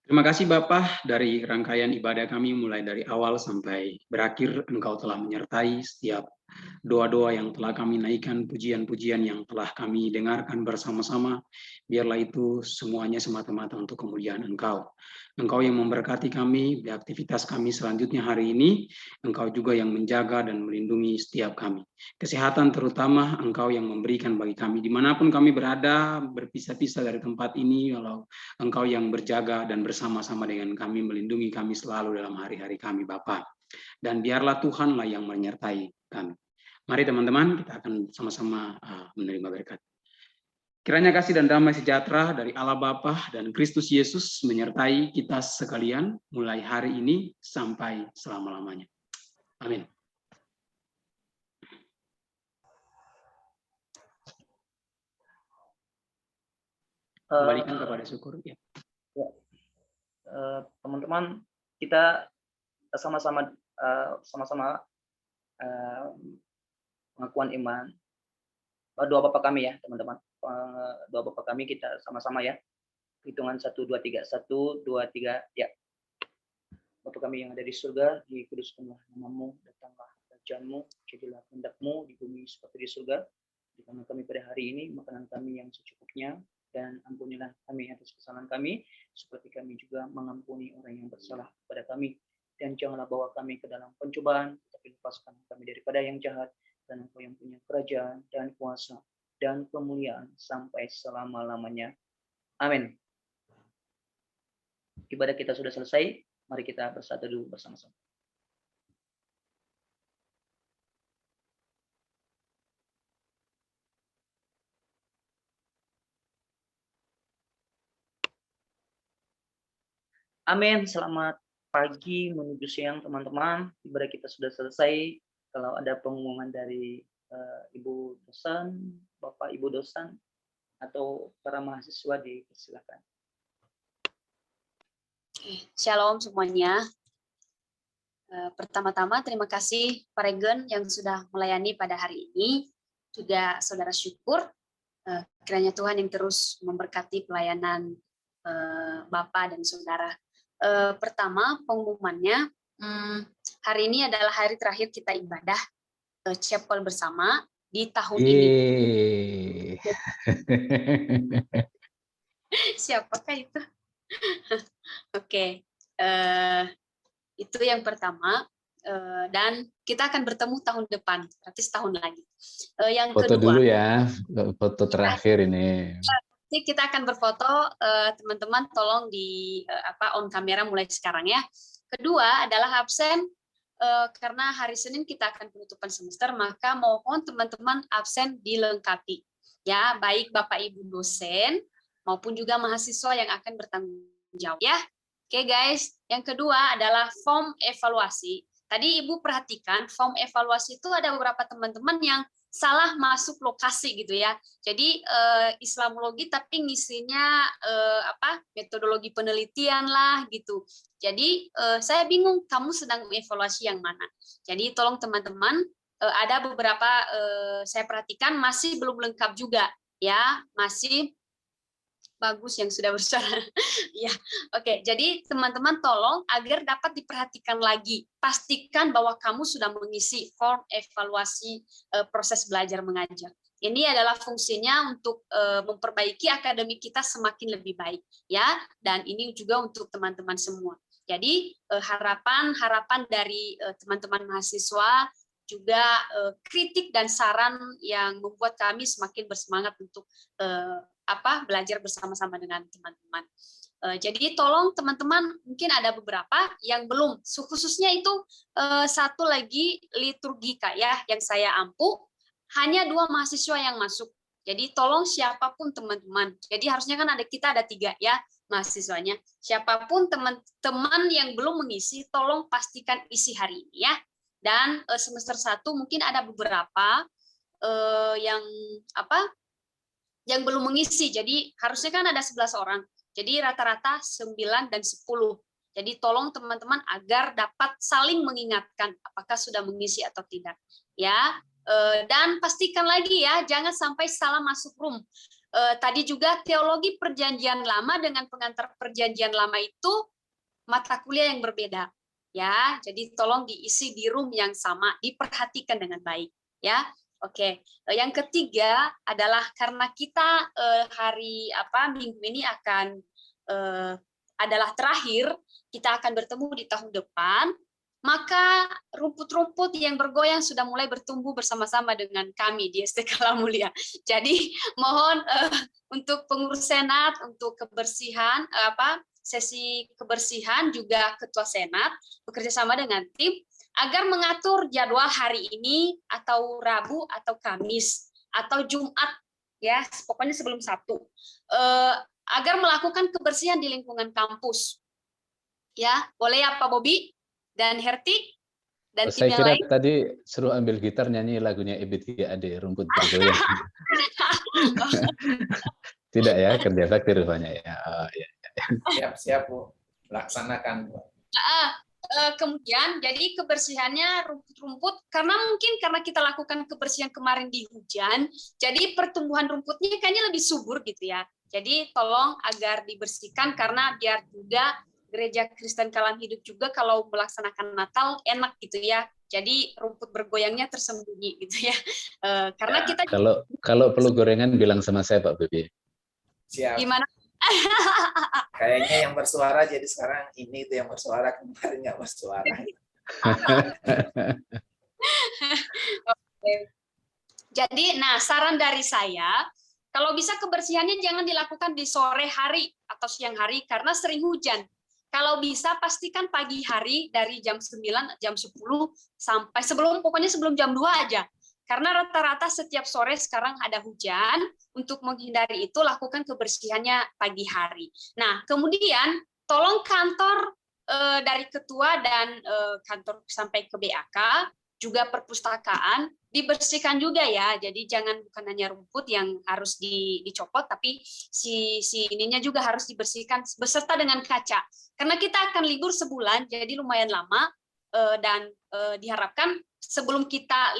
F: Terima kasih Bapak, dari rangkaian ibadah kami mulai dari awal sampai berakhir, Engkau telah menyertai setiap doa-doa yang telah kami naikkan, pujian-pujian yang telah kami dengarkan bersama-sama, biarlah itu semuanya semata-mata untuk kemuliaan Engkau. Engkau yang memberkati kami di aktivitas kami selanjutnya hari ini, Engkau juga yang menjaga dan melindungi setiap kami. Kesehatan terutama Engkau yang memberikan bagi kami, dimanapun kami berada, berpisah-pisah dari tempat ini, walau Engkau yang berjaga dan bersama-sama dengan kami, melindungi kami selalu dalam hari-hari kami, Bapa. Dan biarlah Tuhanlah yang menyertai kami. Mari teman-teman, kita akan sama-sama menerima berkat. Kiranya kasih dan damai sejahtera dari Allah Bapa dan Kristus Yesus menyertai kita sekalian mulai hari ini sampai selama-lamanya. Amin. Kembalikan kepada syukur. Ya.
B: Teman-teman, kita sama-sama pengakuan iman. Doa Bapa kami ya, teman-teman. Doa Bapa kami kita sama-sama ya. Hitungan 1, 2, 3. 1, 2, 3, ya. Bapa kami yang ada di surga, dikuduskanlah namamu, datanglah kerajaan-Mu, jadilah kehendak-Mu di bumi seperti di surga. Berikanlah kami pada hari ini makanan kami yang secukupnya, dan ampunilah kami atas kesalahan kami, seperti kami juga mengampuni orang yang bersalah kepada kami. Dan janganlah bawa kami ke dalam pencobaan, tetapi lepaskan kami daripada yang jahat, dan Engkau yang punya kerajaan dan kuasa dan kemuliaan sampai selama-lamanya. Amin. Ibadah kita sudah selesai, mari kita bersatu dulu bersama-sama. Amin. Selamat pagi menuju siang teman-teman. Ibadah kita sudah selesai. Kalau ada pengumuman dari Ibu dosen, Bapak Ibu dosen, atau para mahasiswa dipersilakan.
A: Shalom semuanya. Pertama-tama terima kasih Pak Regen yang sudah melayani pada hari ini. Juga saudara syukur, kiranya Tuhan yang terus memberkati pelayanan Bapak dan saudara. Pertama pengumumannya, hari ini adalah hari terakhir kita ibadah chapel bersama di tahun ini. Siapakah itu? Oke, itu yang pertama. Dan kita akan bertemu tahun depan, berarti setahun lagi. Yang
H: foto
A: kedua,
H: dulu ya, foto terakhir ini.
A: Kita akan berfoto, teman-teman tolong di on kamera mulai sekarang ya. Kedua adalah absen. Karena hari Senin kita akan penutupan semester, maka mohon teman-teman absen dilengkapi. Ya, baik Bapak Ibu dosen maupun juga mahasiswa yang akan bertanggung jawab ya. Oke guys, yang kedua adalah form evaluasi. Tadi Ibu perhatikan form evaluasi itu ada beberapa teman-teman yang salah masuk lokasi gitu ya. Jadi Islamologi tapi ngisinya metodologi penelitian lah gitu. Jadi saya bingung kamu sedang mengevaluasi yang mana. Jadi tolong teman-teman, ada beberapa saya perhatikan masih belum lengkap juga ya, masih bagus yang sudah bersuara. Ya, oke. Jadi teman-teman tolong agar dapat diperhatikan lagi, pastikan bahwa kamu sudah mengisi form evaluasi proses belajar mengajar. Ini adalah fungsinya untuk memperbaiki akademik kita semakin lebih baik, ya. Dan ini juga untuk teman-teman semua. Jadi harapan dari teman-teman mahasiswa juga kritik dan saran yang membuat kami semakin bersemangat untuk belajar bersama-sama dengan teman-teman. Jadi tolong teman-teman, mungkin ada beberapa yang belum, khususnya itu satu lagi liturgika ya, yang saya ampu, hanya 2 mahasiswa yang masuk. Jadi tolong siapapun teman-teman, jadi harusnya kan kita ada 3 ya mahasiswanya. Siapapun teman-teman yang belum mengisi, tolong pastikan isi hari ini ya. Dan semester 1 mungkin ada beberapa yang belum mengisi, jadi harusnya kan ada 11 orang, jadi rata-rata 9 dan 10. Jadi tolong teman-teman agar dapat saling mengingatkan apakah sudah mengisi atau tidak, ya. Dan pastikan lagi ya, jangan sampai salah masuk room. Tadi juga teologi perjanjian lama dengan pengantar perjanjian lama itu mata kuliah yang berbeda. ya. Jadi tolong diisi di room yang sama, diperhatikan dengan baik, ya. Oke. Yang ketiga adalah karena kita minggu ini akan adalah terakhir, kita akan bertemu di tahun depan, maka rumput-rumput yang bergoyang sudah mulai bertumbuh bersama-sama dengan kami di ST Kala Mulia. Jadi mohon untuk pengurus senat, untuk kebersihan, sesi kebersihan juga ketua senat bekerja sama dengan tim agar mengatur jadwal hari ini atau Rabu atau Kamis atau Jumat, ya pokoknya sebelum Sabtu, agar melakukan kebersihan di lingkungan kampus. Ya, boleh ya Pak Bobi dan Herti dan tim
H: Saya
A: yang
H: kira
A: lain.
H: tadi suruh ambil gitar nyanyi lagunya Ebit Ade, Rumput Bergoyang. Tidak ya, kerja bakti rupanya ya. Oh, ya.
G: Siap-siap Bu, laksanakan Bu.
A: Kemudian jadi kebersihannya rumput-rumput karena kita lakukan kebersihan kemarin di hujan, jadi pertumbuhan rumputnya kayaknya lebih subur gitu ya. Jadi tolong agar dibersihkan karena biar juga Gereja Kristen Kalam Hidup juga kalau melaksanakan Natal enak gitu ya. Jadi rumput bergoyangnya tersembunyi gitu ya. Karena kita
H: kalau perlu gorengan bilang sama saya Pak Bibi.
G: Siap.
A: gimana?
G: Kayaknya yang bersuara jadi sekarang ini itu yang bersuara, kemarin nggak bersuara.
A: Oke. Jadi, saran dari saya, kalau bisa kebersihannya jangan dilakukan di sore hari atau siang hari karena sering hujan. Kalau bisa pastikan pagi hari dari jam 9, jam 10 sampai pokoknya sebelum jam 2 aja. Karena rata-rata setiap sore sekarang ada hujan, untuk menghindari itu lakukan kebersihannya pagi hari. Nah, kemudian tolong kantor dari ketua dan kantor sampai ke BAK, juga perpustakaan, dibersihkan juga ya. Jadi jangan bukan hanya rumput yang harus dicopot, tapi si ininya juga harus dibersihkan beserta dengan kaca. Karena kita akan libur sebulan, jadi lumayan lama, dan diharapkan sebelum kita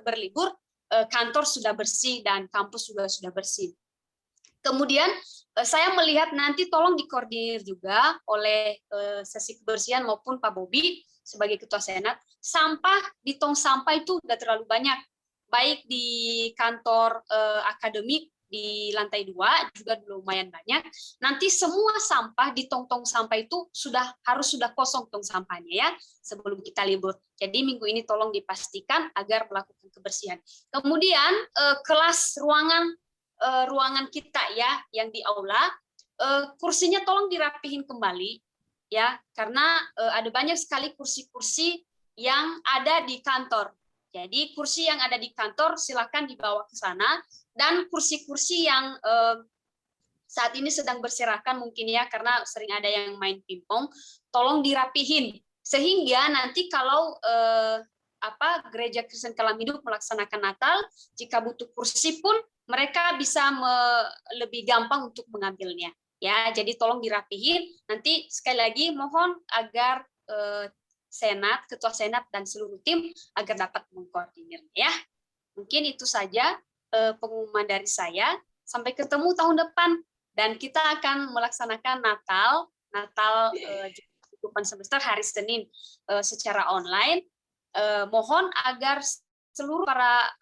A: berlibur, kantor sudah bersih dan kampus juga sudah bersih. Kemudian saya melihat nanti tolong dikoordinir juga oleh sesi kebersihan maupun Pak Bobi sebagai ketua senat, sampah di tong sampah itu udah terlalu banyak, baik di kantor akademik di lantai 2 juga lumayan banyak. Nanti semua sampah di tong-tong sampah itu harus sudah kosong tong sampahnya ya sebelum kita libur. Jadi minggu ini tolong dipastikan agar melakukan kebersihan. Kemudian kelas ruangan kita ya yang di aula, kursinya tolong dirapihin kembali ya, karena ada banyak sekali kursi-kursi yang ada di kantor. Jadi kursi yang ada di kantor silakan dibawa ke sana, dan kursi-kursi yang saat ini sedang berserakan mungkin ya karena sering ada yang main pingpong, tolong dirapihin sehingga nanti kalau Gereja Kristen Kalam Hidup melaksanakan Natal, jika butuh kursi pun mereka bisa lebih gampang untuk mengambilnya. Ya, jadi tolong dirapihin. Nanti sekali lagi mohon agar senat, ketua senat dan seluruh tim agar dapat mengkoordinirnya ya. Mungkin itu saja pengumuman dari saya. Sampai ketemu tahun depan dan kita akan melaksanakan Natal tutupan semester hari Senin secara online. Mohon agar seluruh para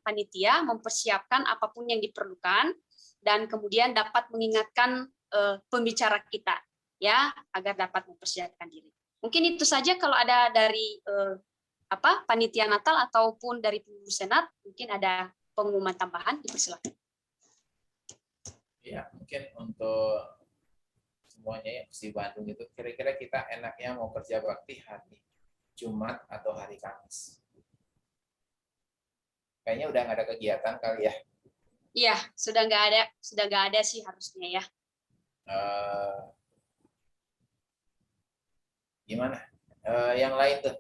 A: panitia mempersiapkan apapun yang diperlukan dan kemudian dapat mengingatkan pembicara kita ya agar dapat mempersiapkan diri. Mungkin itu saja kalau ada dari panitia Natal ataupun dari pengurus senat, mungkin ada pengumuman tambahan, dipersilakan.
G: Ya, mungkin untuk semuanya yang di Bandung itu kira-kira kita enaknya mau kerja bakti hari Jumat atau hari Kamis. Kayaknya udah nggak ada kegiatan kali ya.
A: Iya, sudah nggak ada sih harusnya ya.
G: Gimana? Yang lain tuh,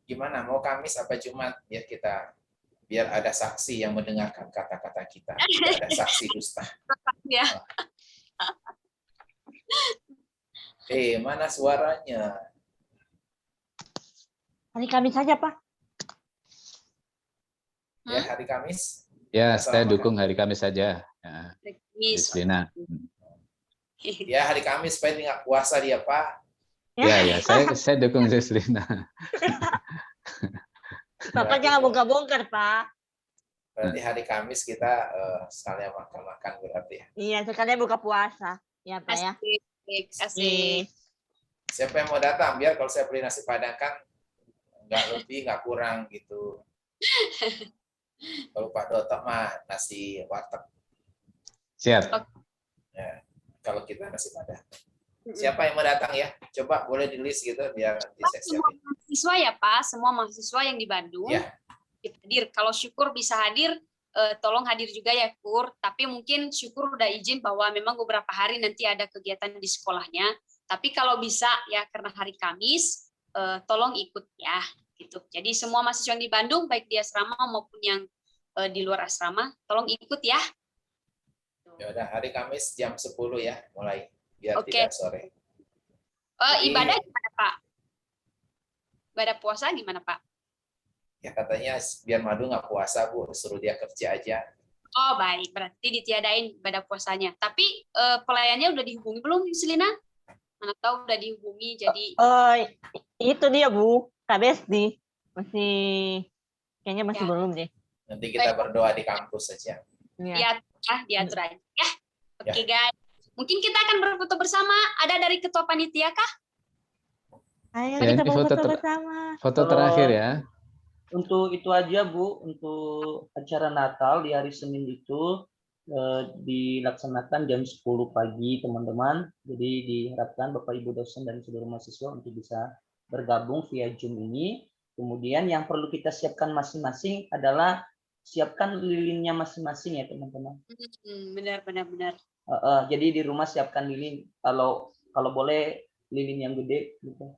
G: gimana? Mau Kamis apa Jumat? Biar ada saksi yang mendengarkan kata-kata kita. Tidak ada saksi dusta.
A: Ya.
G: Mana suaranya?
D: Hari Kamis saja, Pak.
G: Ya, hari Kamis.
H: Ya, saya dukung hari Kamis saja. Ya,
A: Yes.
H: Lina.
G: Ya, hari Kamis supaya nggak puasa dia, Pak.
H: Ya, saya dukung Yuslina.
I: Bapak jangan bongkar-bongkar, Pak.
G: Berarti hari Kamis kita sekalian makan-makan berarti ya.
I: Iya, sekalian buka puasa. Ya, Pak ya.
A: Asik, asik.
G: Siapa yang mau datang? Biar kalau saya beli nasi padang kan nggak lebih, nggak kurang gitu. Kalau Pak Doto mah nasi warteg.
H: Siap.
G: Ya, kalau kita nasi padang. Siapa yang mau datang ya? Coba boleh di list gitu biar nanti saya
A: Semua
G: siapin.
A: mahasiswa ya Pak, semua mahasiswa yang di Bandung
G: Ya.
A: hadir. Kalau Syukur bisa hadir, tolong hadir juga ya Kur. Tapi mungkin Syukur udah izin bahwa memang beberapa hari nanti ada kegiatan di sekolahnya. Tapi kalau bisa ya karena hari Kamis, tolong ikut ya. Gitu. Jadi semua mahasiswa yang di Bandung, baik di asrama maupun yang di luar asrama, tolong ikut ya.
G: Ya udah hari Kamis jam 10 ya mulai biar
A: Oke.
G: tidak sore.
A: Ibadah gimana Pak? Ibadah puasa gimana Pak?
G: Ya katanya biar Madu nggak puasa Bu, suruh dia kerja aja.
A: Oh baik, berarti ditiadain ibadah puasanya. Tapi pelayannya udah dihubungi belum, Selina? Mana tahu udah dihubungi, jadi
I: Oh, itu dia, Bu. Kak Besti. Kayaknya masih
A: Ya.
I: belum deh.
G: Nanti kita berdoa di kampus saja.
I: Iya.
A: diatur aja. Ya, oke guys. Mungkin kita akan berfoto bersama. Ada dari ketua panitia kah?
I: Ayo
H: Ya,
I: kita
H: ini
I: mau
H: foto
I: foto
H: ter-
I: bersama.
H: Foto terakhir ya.
B: Untuk itu aja Bu, untuk acara Natal di hari Senin itu dilaksanakan jam 10 pagi teman-teman. Jadi diharapkan Bapak Ibu dosen dan seluruh mahasiswa untuk bisa bergabung via Zoom ini. Kemudian yang perlu kita siapkan masing-masing adalah siapkan lilinnya masing-masing ya teman-teman.
A: Benar.
B: Jadi di rumah siapkan lilin, kalau boleh lilin yang gede gitu.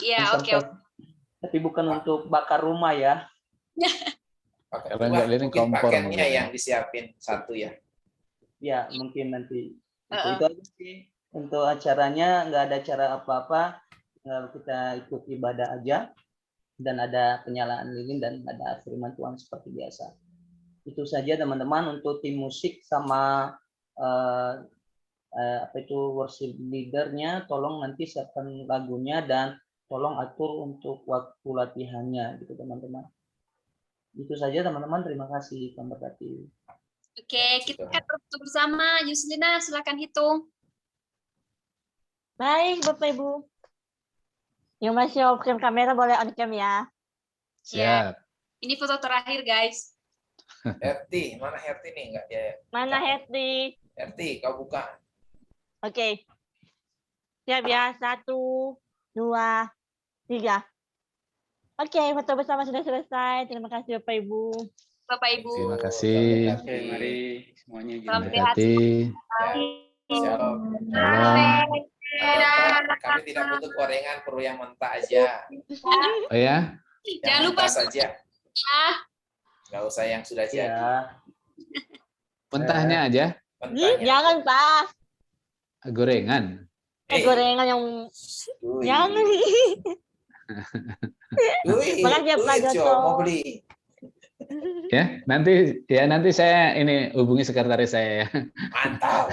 A: Iya, oke.
B: Tapi bukan untuk bakar rumah ya.
H: Kalau nggak lilin
G: mungkin
H: kompor
G: paketnya
H: mungkin.
G: yang disiapin satu ya.
B: Ya mungkin nanti. Itu aja sih. Untuk acaranya nggak ada acara apa-apa, kita ikut ibadah aja. Dan ada penyalaan lilin dan ada firman Tuhan seperti biasa. Itu saja teman-teman untuk tim musik sama worship leadernya, tolong nanti siapkan lagunya dan tolong atur untuk waktu latihannya gitu teman-teman. Itu saja teman-teman, terima kasih, Tuhan berkati.
A: Oke, kita akan berfoto bersama. Yuslina, silakan hitung.
I: Baik, Bapak Ibu. Yang masih off cam kamera boleh on cam ya.
H: Siap.
A: Ini foto terakhir, guys.
G: Herti, mana Herti nih? Enggak ya.
I: Mana Hetty?
G: Herti, kau buka.
I: Oke. Siap ya. 1, 2, 3. Oke, foto bersama sudah selesai. Terima kasih Bapak Ibu.
A: Bapak Ibu.
H: Terima kasih.
F: Oke, mari semuanya
A: Salam
F: izin.
A: sehat.
H: Hati.
G: Shalom.
H: Shalom.
G: Kami tidak butuh gorengan, perlu yang mentah aja.
H: Oh ya,
G: Yang
A: Jangan lupa
G: mentah saja.
A: ya.
G: Nggak usah yang sudah jadi.
B: Ya,
H: mentahnya aja.
G: Mentahnya.
I: Jangan, Pak.
H: Gorengan.
I: Gorengan yang
G: Duy.
I: jangan.
G: Duy,
I: Makasih ya, Pak
G: duit, Jo,
I: Joto.
G: mau beli.
H: Nanti saya ini hubungi sekretaris saya ya.
G: Mantap.